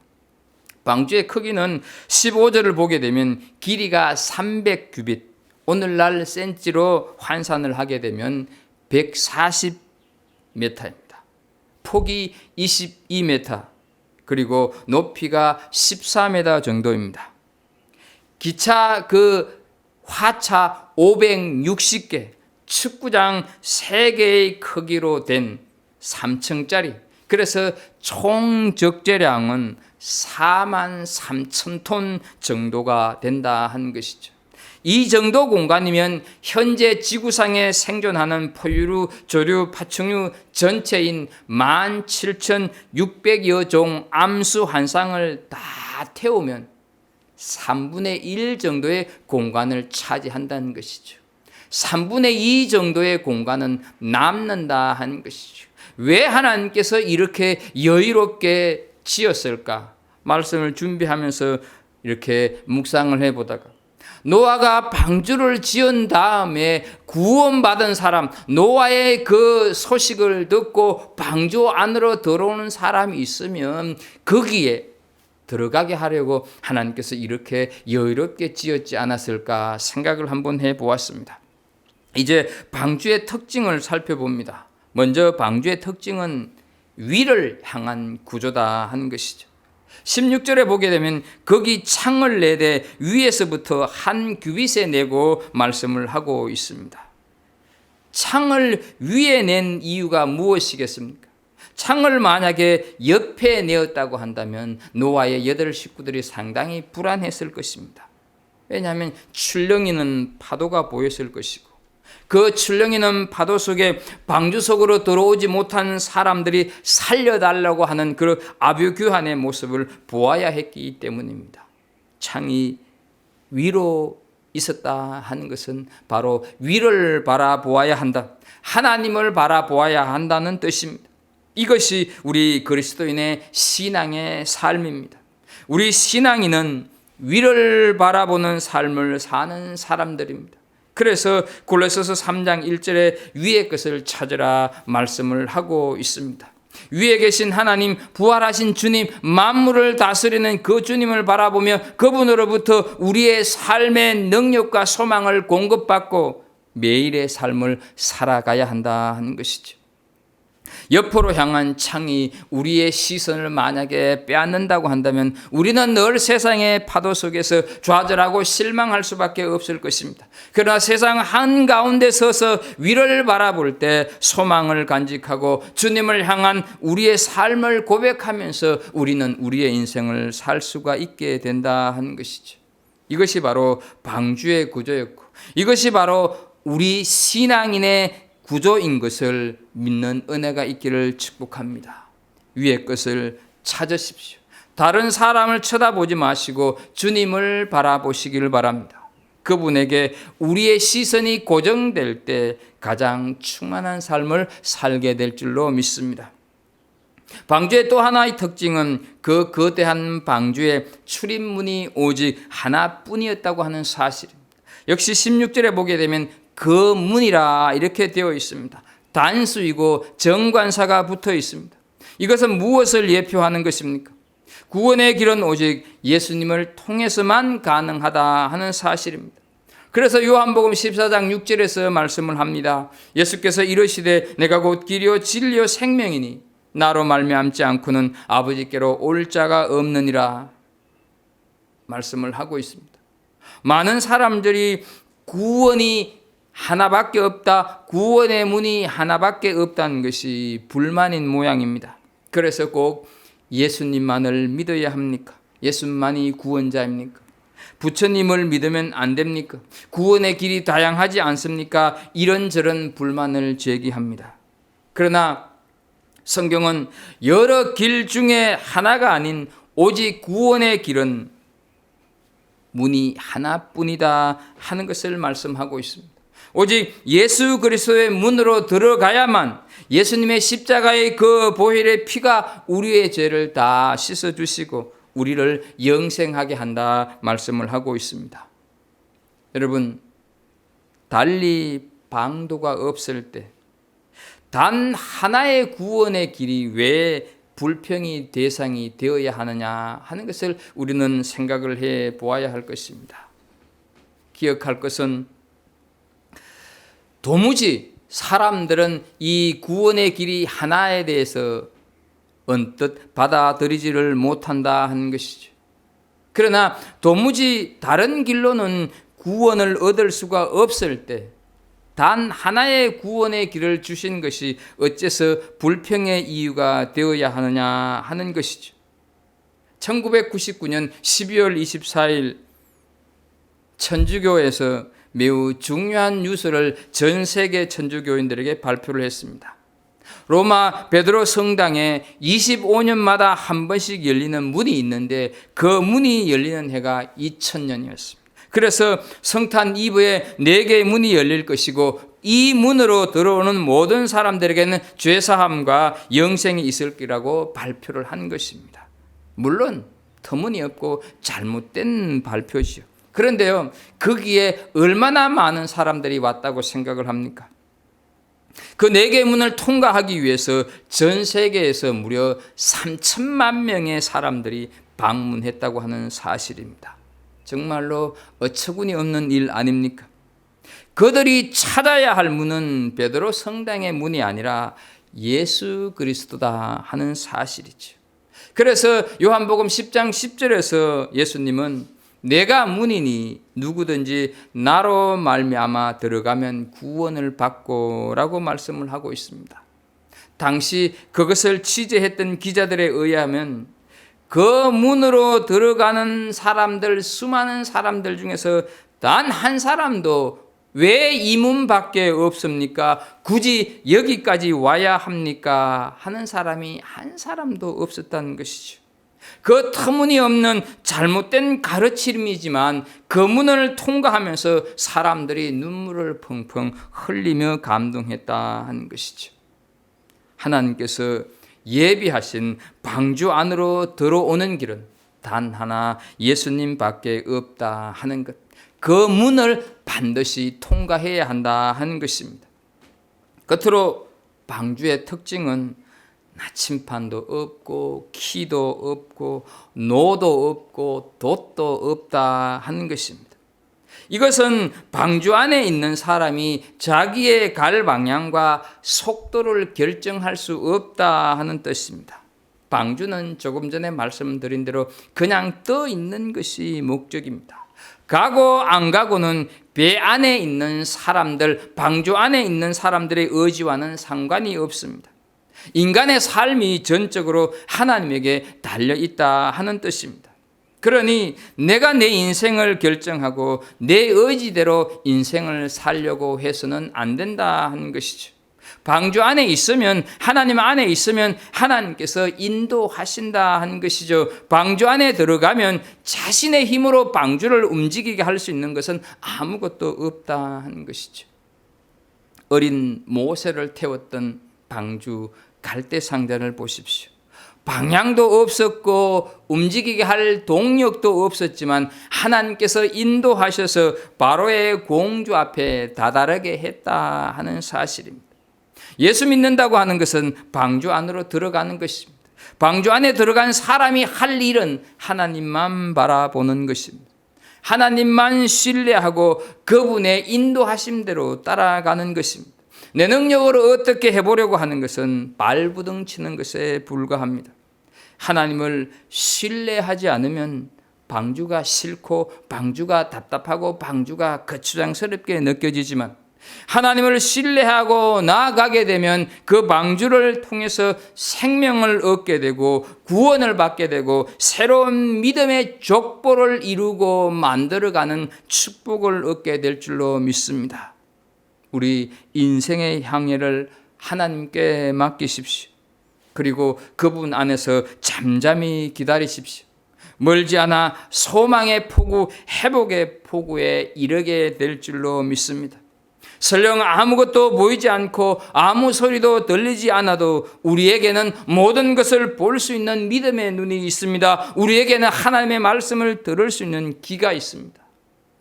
방주의 크기는 15절을 보게 되면 길이가 300규빗, 오늘날 센치로 환산을 하게 되면 140m입니다. 폭이 22m, 그리고 높이가 14m 정도입니다. 기차 화차 560개, 축구장 3개의 크기로 된 3층짜리. 그래서 총 적재량은 43,000톤 정도가 된다 한 것이죠. 이 정도 공간이면 현재 지구상에 생존하는 포유류, 조류, 파충류 전체인 17,600여 종 암수 한상을 다 태우면 3분의 1 정도의 공간을 차지한다는 것이죠. 3분의 2 정도의 공간은 남는다 하는 것이죠. 왜 하나님께서 이렇게 여유롭게 지었을까? 말씀을 준비하면서 이렇게 묵상을 해보다가 노아가 방주를 지은 다음에 구원받은 사람, 노아의 그 소식을 듣고 방주 안으로 들어오는 사람이 있으면 거기에 들어가게 하려고 하나님께서 이렇게 여유롭게 지었지 않았을까 생각을 한번 해보았습니다. 이제 방주의 특징을 살펴봅니다. 먼저 방주의 특징은 위를 향한 구조다 하는 것이죠. 16절에 보게 되면 거기 창을 내되 위에서부터 한 규빗에 내고 말씀을 하고 있습니다. 창을 위에 낸 이유가 무엇이겠습니까? 창을 만약에 옆에 내었다고 한다면 노아의 8 식구들이 상당히 불안했을 것입니다. 왜냐하면 출렁이는 파도가 보였을 것이고 그 출렁이는 파도 속에 방주 속으로 들어오지 못한 사람들이 살려달라고 하는 그 아뷰규환의 모습을 보아야 했기 때문입니다. 창이 위로 있었다 하는 것은 바로 위를 바라보아야 한다, 하나님을 바라보아야 한다는 뜻입니다. 이것이 우리 그리스도인의 신앙의 삶입니다. 우리 신앙인은 위를 바라보는 삶을 사는 사람들입니다. 그래서 골로새서 3장 1절에 위의 것을 찾으라 말씀을 하고 있습니다. 위에 계신 하나님, 부활하신 주님, 만물을 다스리는 그 주님을 바라보며 그분으로부터 우리의 삶의 능력과 소망을 공급받고 매일의 삶을 살아가야 한다 하는 것이죠. 옆으로 향한 창이 우리의 시선을 만약에 빼앗는다고 한다면 우리는 늘 세상의 파도 속에서 좌절하고 실망할 수밖에 없을 것입니다. 그러나 세상 한가운데 서서 위를 바라볼 때 소망을 간직하고 주님을 향한 우리의 삶을 고백하면서 우리는 우리의 인생을 살 수가 있게 된다 하는 것이죠. 이것이 바로 방주의 구조였고 이것이 바로 우리 신앙인의 구조인 것을 믿는 은혜가 있기를 축복합니다. 위의 것을 찾으십시오. 다른 사람을 쳐다보지 마시고 주님을 바라보시기를 바랍니다. 그분에게 우리의 시선이 고정될 때 가장 충만한 삶을 살게 될 줄로 믿습니다. 방주의 또 하나의 특징은 그 거대한 방주의 출입문이 오직 하나뿐이었다고 하는 사실입니다. 역시 16절에 보게 되면 그 문이라 이렇게 되어 있습니다. 단수이고 정관사가 붙어 있습니다. 이것은 무엇을 예표하는 것입니까? 구원의 길은 오직 예수님을 통해서만 가능하다 하는 사실입니다. 그래서 요한복음 14장 6절에서 말씀을 합니다. 예수께서 이르시되 내가 곧 길이요 진리요 생명이니 나로 말미암지 않고는 아버지께로 올 자가 없느니라 말씀을 하고 있습니다. 많은 사람들이 구원이 하나밖에 없다, 구원의 문이 하나밖에 없다는 것이 불만인 모양입니다. 그래서 꼭 예수님만을 믿어야 합니까? 예수만이 구원자입니까? 부처님을 믿으면 안 됩니까? 구원의 길이 다양하지 않습니까? 이런저런 불만을 제기합니다. 그러나 성경은 여러 길 중에 하나가 아닌 오직 구원의 길은 문이 하나뿐이다 하는 것을 말씀하고 있습니다. 오직 예수 그리스도의 문으로 들어가야만 예수님의 십자가의 그 보혈의 피가 우리의 죄를 다 씻어주시고 우리를 영생하게 한다 말씀을 하고 있습니다. 여러분, 달리 방도가 없을 때 단 하나의 구원의 길이 왜 불평이 대상이 되어야 하느냐 하는 것을 우리는 생각을 해 보아야 할 것입니다. 기억할 것은 도무지 사람들은 이 구원의 길이 하나에 대해서 언뜻 받아들이지를 못한다 하는 것이죠. 그러나 도무지 다른 길로는 구원을 얻을 수가 없을 때 단 하나의 구원의 길을 주신 것이 어째서 불평의 이유가 되어야 하느냐 하는 것이죠. 1999년 12월 24일 천주교에서 매우 중요한 뉴스를 전 세계 천주교인들에게 발표를 했습니다. 로마 베드로 성당에 25년마다 한 번씩 열리는 문이 있는데 그 문이 열리는 해가 2000년이었습니다. 그래서 성탄 이브에 4개의 문이 열릴 것이고 이 문으로 들어오는 모든 사람들에게는 죄사함과 영생이 있을 거라고 발표를 한 것입니다. 물론 터무니없고 잘못된 발표지요. 그런데요, 거기에 얼마나 많은 사람들이 왔다고 생각을 합니까? 그 4개의 문을 통과하기 위해서 전 세계에서 무려 3천만 명의 사람들이 방문했다고 하는 사실입니다. 정말로 어처구니 없는 일 아닙니까? 그들이 찾아야 할 문은 베드로 성당의 문이 아니라 예수 그리스도다 하는 사실이죠. 그래서 요한복음 10장 10절에서 예수님은 내가 문이니 누구든지 나로 말미암아 들어가면 구원을 받고 라고 말씀을 하고 있습니다. 당시 그것을 취재했던 기자들에 의하면 그 문으로 들어가는 사람들, 수많은 사람들 중에서 단 한 사람도 왜 이 문 밖에 없습니까? 굳이 여기까지 와야 합니까? 하는 사람이 한 사람도 없었다는 것이죠. 그 터무니없는 잘못된 가르침이지만 그 문을 통과하면서 사람들이 눈물을 펑펑 흘리며 감동했다 하는 것이죠. 하나님께서 예비하신 방주 안으로 들어오는 길은 단 하나 예수님 밖에 없다 하는 것. 그 문을 반드시 통과해야 한다 하는 것입니다. 끝으로 방주의 특징은 나침판도 없고 키도 없고 노도 없고 돛도 없다 하는 것입니다. 이것은 방주 안에 있는 사람이 자기의 갈 방향과 속도를 결정할 수 없다 하는 뜻입니다. 방주는 조금 전에 말씀드린 대로 그냥 떠 있는 것이 목적입니다. 가고 안 가고는 배 안에 있는 사람들, 방주 안에 있는 사람들의 의지와는 상관이 없습니다. 인간의 삶이 전적으로 하나님에게 달려있다 하는 뜻입니다. 그러니 내가 내 인생을 결정하고 내 의지대로 인생을 살려고 해서는 안 된다 하는 것이죠. 방주 안에 있으면, 하나님 안에 있으면 하나님께서 인도하신다 하는 것이죠. 방주 안에 들어가면 자신의 힘으로 방주를 움직이게 할 수 있는 것은 아무것도 없다 하는 것이죠. 어린 모세를 태웠던 방주 갈대 상자를 보십시오. 방향도 없었고 움직이게 할 동력도 없었지만 하나님께서 인도하셔서 바로의 공주 앞에 다다르게 했다 하는 사실입니다. 예수 믿는다고 하는 것은 방주 안으로 들어가는 것입니다. 방주 안에 들어간 사람이 할 일은 하나님만 바라보는 것입니다. 하나님만 신뢰하고 그분의 인도하심대로 따라가는 것입니다. 내 능력으로 어떻게 해보려고 하는 것은 발부둥 치는 것에 불과합니다. 하나님을 신뢰하지 않으면 방주가 싫고 방주가 답답하고 방주가 거추장스럽게 느껴지지만 하나님을 신뢰하고 나아가게 되면 그 방주를 통해서 생명을 얻게 되고 구원을 받게 되고 새로운 믿음의 족보를 이루고 만들어가는 축복을 얻게 될 줄로 믿습니다. 우리 인생의 향해를 하나님께 맡기십시오. 그리고 그분 안에서 잠잠히 기다리십시오. 멀지 않아 소망의 포구, 회복의 포구에 이르게 될 줄로 믿습니다. 설령 아무것도 보이지 않고 아무 소리도 들리지 않아도 우리에게는 모든 것을 볼 수 있는 믿음의 눈이 있습니다. 우리에게는 하나님의 말씀을 들을 수 있는 귀가 있습니다.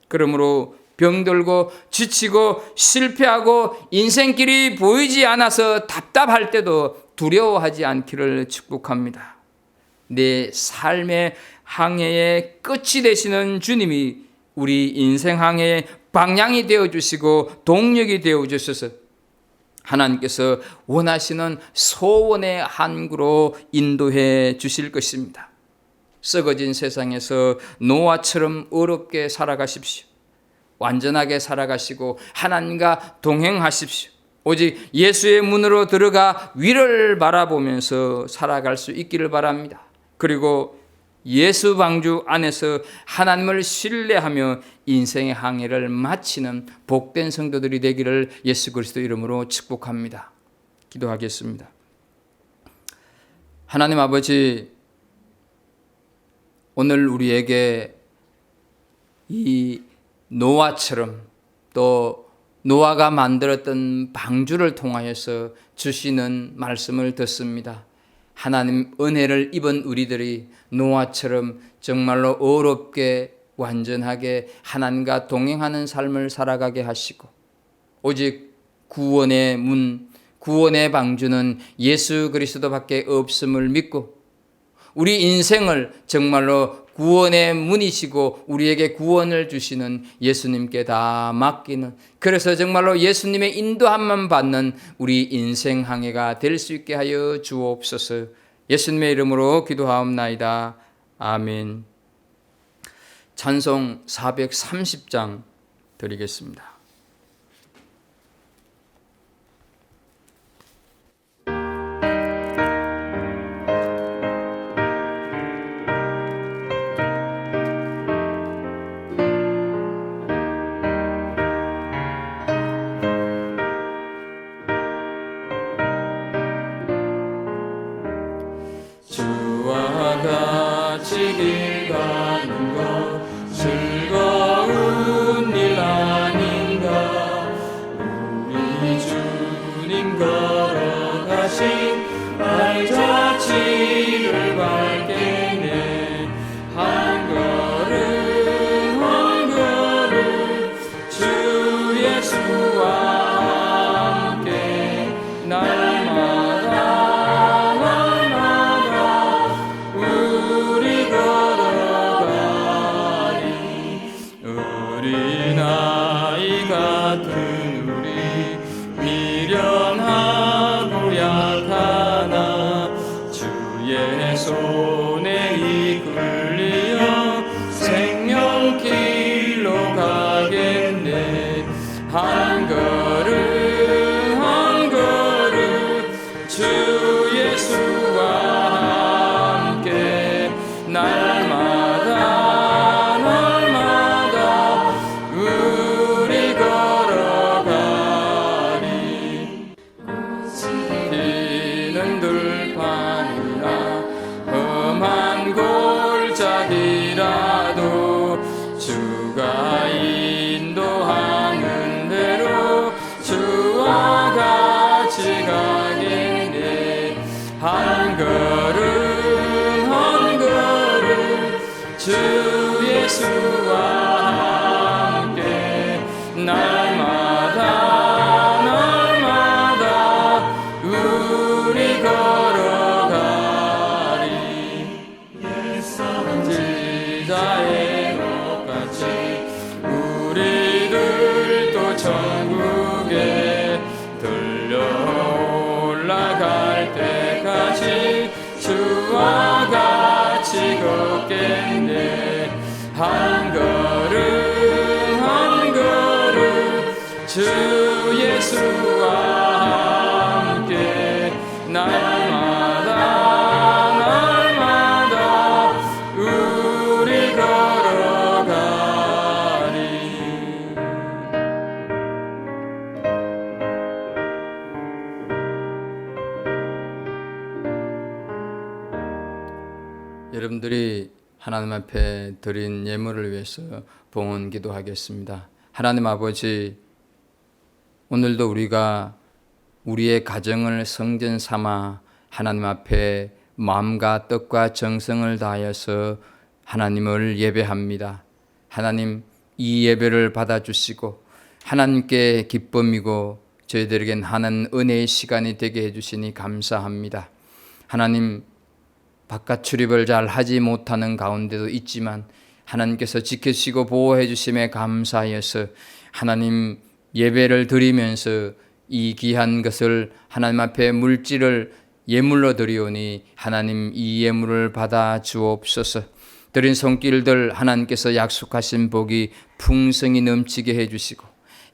그러므로 병들고 지치고 실패하고 인생길이 보이지 않아서 답답할 때도 두려워하지 않기를 축복합니다. 내 삶의 항해의 끝이 되시는 주님이 우리 인생 항해의 방향이 되어주시고 동력이 되어주셔서 하나님께서 원하시는 소원의 항구로 인도해 주실 것입니다. 썩어진 세상에서 노아처럼 어렵게 살아가십시오. 완전하게 살아가시고 하나님과 동행하십시오. 오직 예수의 문으로 들어가 위를 바라보면서 살아갈 수 있기를 바랍니다. 그리고 예수 방주 안에서 하나님을 신뢰하며 인생의 항해를 마치는 복된 성도들이 되기를 예수 그리스도 이름으로 축복합니다. 기도하겠습니다. 하나님 아버지, 오늘 우리에게 이 노아처럼 또 노아가 만들었던 방주를 통하여서 주시는 말씀을 듣습니다. 하나님 은혜를 입은 우리들이 노아처럼 정말로 어렵게 완전하게 하나님과 동행하는 삶을 살아가게 하시고, 오직 구원의 문, 구원의 방주는 예수 그리스도밖에 없음을 믿고, 우리 인생을 정말로 구원의 문이시고 우리에게 구원을 주시는 예수님께 다 맡기는, 그래서 정말로 예수님의 인도함만 받는 우리 인생 항해가 될 수 있게 하여 주옵소서. 예수님의 이름으로 기도하옵나이다. 아멘. 찬송 430장 드리겠습니다. 주와 같이 길 가는 것 즐거운 일 아닌가. 우리 주님 걸어가신 발자취를 밟겠네. 한 걸음 한 걸음 주 예수와 함께 날마다 우리 걸어가리. 우리 나이 같은 우리 미련하고 약하나 주의 손에 이끌리어 생명길로 가겠네. 한 걸음 한 걸음 주 예수와 함께 날마다 날마다 우리 걸어가리. 비는 들판이나 험한 골짜기라도 주가 인도하는 대로 주와 같이 가겠네. 한 걸음 한 걸음 주 예수와 함께 날마다 날마다 우리 걸어가리. 지자의 것같이 우리들도 천국에 들려 올라갈 때까지 주와 같이 걷겠네. 한 걸음 한 걸음 주 예수와 함께 날마다 날마다 우리 걸어가리. 여러분들이 하나님 앞에 드린 예물을 위해서 봉헌 기도하겠습니다. 하나님 아버지, 오늘도 우리가 우리의 가정을 성전 삼아 하나님 앞에 마음과 뜻과 정성을 다하여서 하나님을 예배합니다. 하나님, 이 예배를 받아주시고 하나님께 기쁨이고 저희들에겐 하는 은혜의 시간이 되게 해주시니 감사합니다. 하나님, 바깥 출입을 잘 하지 못하는 가운데도 있지만 하나님께서 지켜주시고 보호해 주심에 감사하여서 하나님 예배를 드리면서 이 귀한 것을 하나님 앞에 물질을 예물로 드리오니 하나님 이 예물을 받아 주옵소서. 드린 손길들 하나님께서 약속하신 복이 풍성히 넘치게 해주시고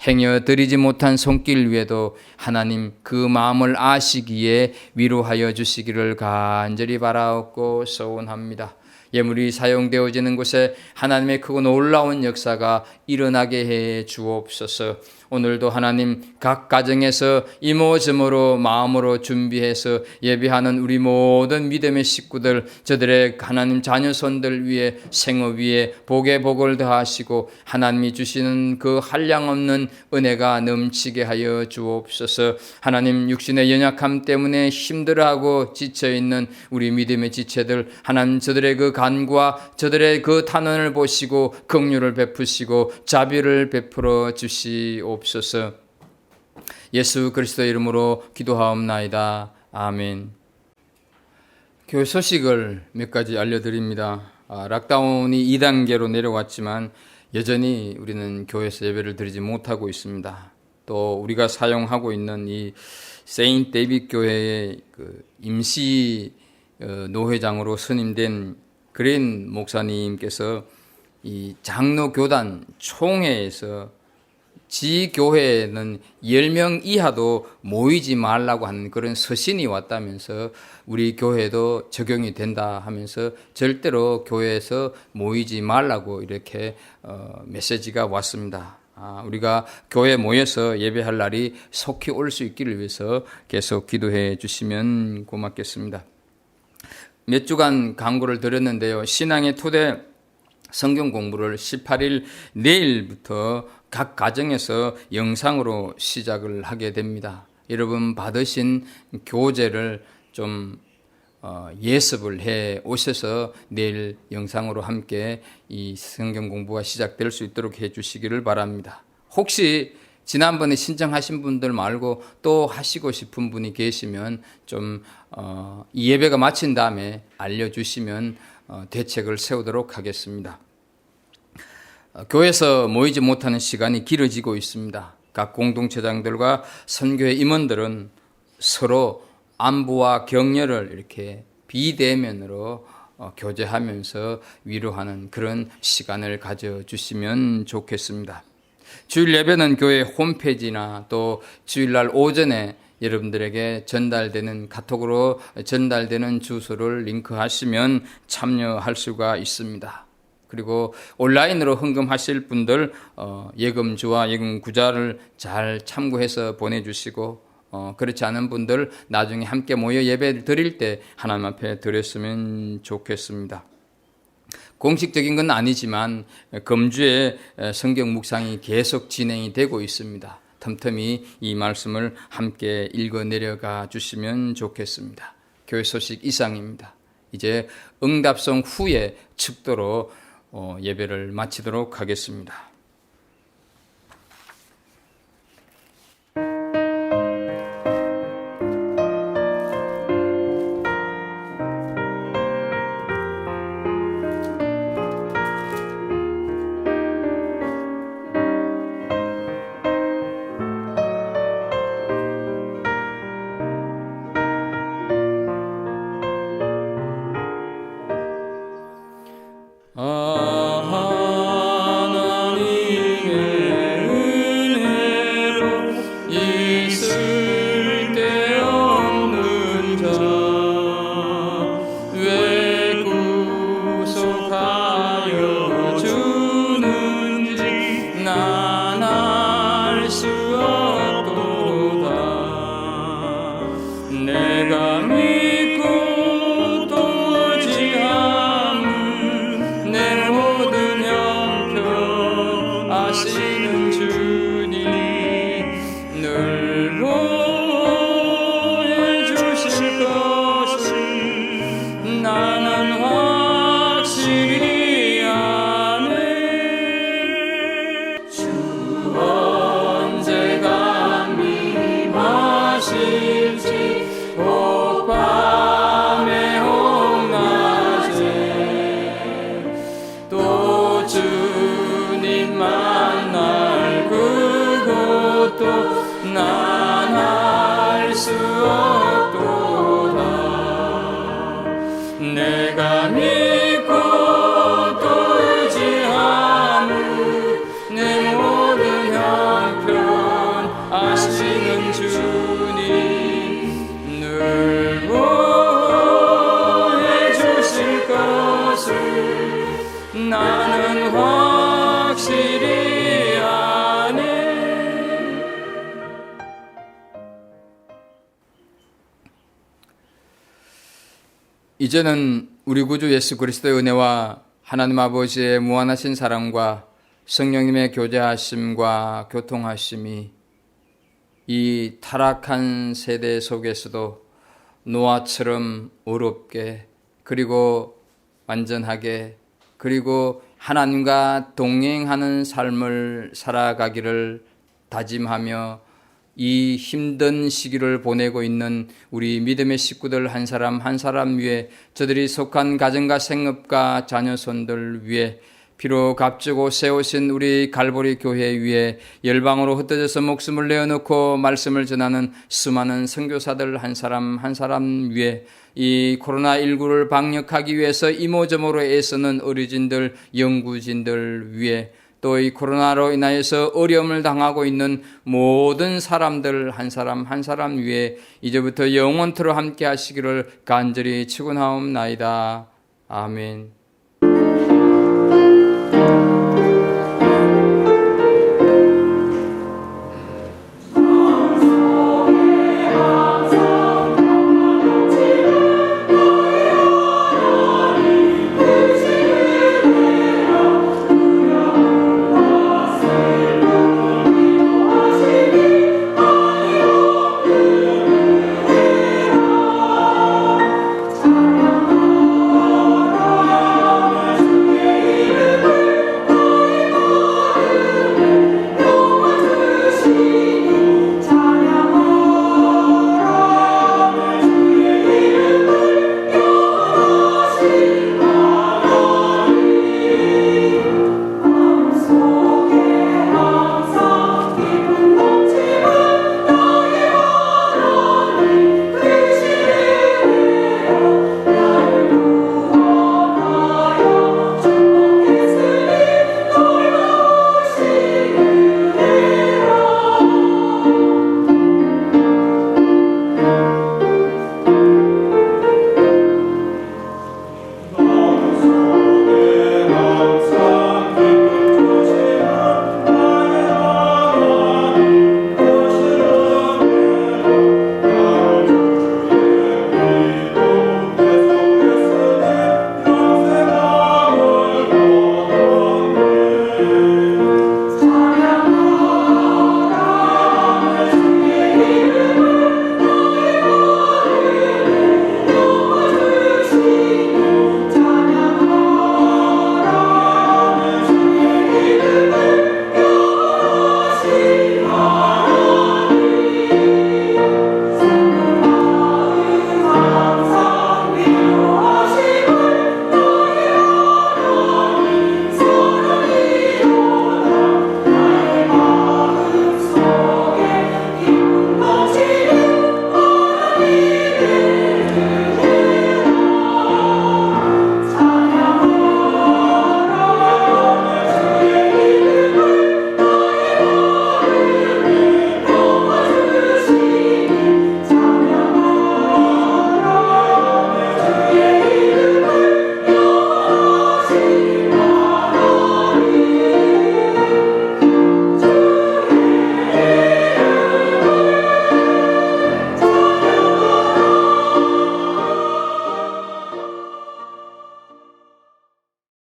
행여 드리지 못한 손길 위에도 하나님 그 마음을 아시기에 위로하여 주시기를 간절히 바라옵고 소원합니다. 예물이 사용되어지는 곳에 하나님의 크고 놀라운 역사가 일어나게 해 주옵소서. 오늘도 하나님 각 가정에서 이모저모로 마음으로 준비해서 예배하는 우리 모든 믿음의 식구들, 저들의 하나님 자녀손들 위에 생업 위에 복의 복을 더하시고 하나님이 주시는 그 한량없는 은혜가 넘치게 하여 주옵소서. 하나님 육신의 연약함 때문에 힘들어하고 지쳐있는 우리 믿음의 지체들, 하나님 저들의 그 간구와 저들의 그 탄원을 보시고 긍휼을 베푸시고 자비를 베풀어 주시옵소서. 예수 그리스도의 이름으로 기도하옵나이다. 아멘. 교회 소식을 몇 가지 알려드립니다. 락다운이 2단계로 내려왔지만 여전히 우리는 교회에서 예배를 드리지 못하고 있습니다. 또 우리가 사용하고 있는 이 세인트 데이빗 교회의 그 임시 노회장으로 선임된 그린 목사님께서 이 장로 교단 총회에서 지 교회에는 10명 이하도 모이지 말라고 하는 그런 서신이 왔다면서 우리 교회도 적용이 된다 하면서 절대로 교회에서 모이지 말라고 이렇게 메시지가 왔습니다. 우리가 교회에 모여서 예배할 날이 속히 올 수 있기를 위해서 계속 기도해 주시면 고맙겠습니다. 몇 주간 광고를 드렸는데요. 신앙의 토대 성경 공부를 18일 내일부터 각 가정에서 영상으로 시작을 하게 됩니다. 여러분 받으신 교재를 좀 예습을 해 오셔서 내일 영상으로 함께 이 성경 공부가 시작될 수 있도록 해 주시기를 바랍니다. 혹시 지난번에 신청하신 분들 말고 또 하시고 싶은 분이 계시면 좀 이 예배가 마친 다음에 알려주시면 대책을 세우도록 하겠습니다. 교회에서 모이지 못하는 시간이 길어지고 있습니다. 각 공동체장들과 선교회 임원들은 서로 안부와 격려를 이렇게 비대면으로 교제하면서 위로하는 그런 시간을 가져주시면 좋겠습니다. 주일 예배는 교회 홈페이지나 또 주일날 오전에 여러분들에게 전달되는 카톡으로 전달되는 주소를 링크하시면 참여할 수가 있습니다. 그리고 온라인으로 헌금하실 분들 예금주와 예금구자를 잘 참고해서 보내주시고 그렇지 않은 분들 나중에 함께 모여 예배 드릴 때 하나님 앞에 드렸으면 좋겠습니다. 공식적인 건 아니지만 금주에 성경 묵상이 계속 진행이 되고 있습니다. 틈틈이 이 말씀을 함께 읽어 내려가 주시면 좋겠습니다. 교회 소식 이상입니다. 이제 응답송 후에 축도로 예배를 마치도록 하겠습니다. 언제 확실히 아네. 이제는 우리 구주 예수 그리스도의 은혜와 하나님 아버지의 무한하신 사랑과 성령님의 교제하심과 교통하심이 이 타락한 세대 속에서도 노아처럼 의롭게 그리고 완전하게 그리고 하나님과 동행하는 삶을 살아가기를 다짐하며 이 힘든 시기를 보내고 있는 우리 믿음의 식구들 한 사람 한 사람 위에 저들이 속한 가정과 생업과 자녀손들 위에 피로 값주고 세우신 우리 갈보리 교회 위에 열방으로 흩어져서 목숨을 내어놓고 말씀을 전하는 수많은 선교사들 한 사람 한 사람 위에 이 코로나19를 방역하기 위해서 이모저모로 애쓰는 의료진들, 연구진들 위에 또 이 코로나로 인하여서 어려움을 당하고 있는 모든 사람들 한 사람 한 사람 위에 이제부터 영원토록 함께 하시기를 간절히 축원하옵나이다. 아멘.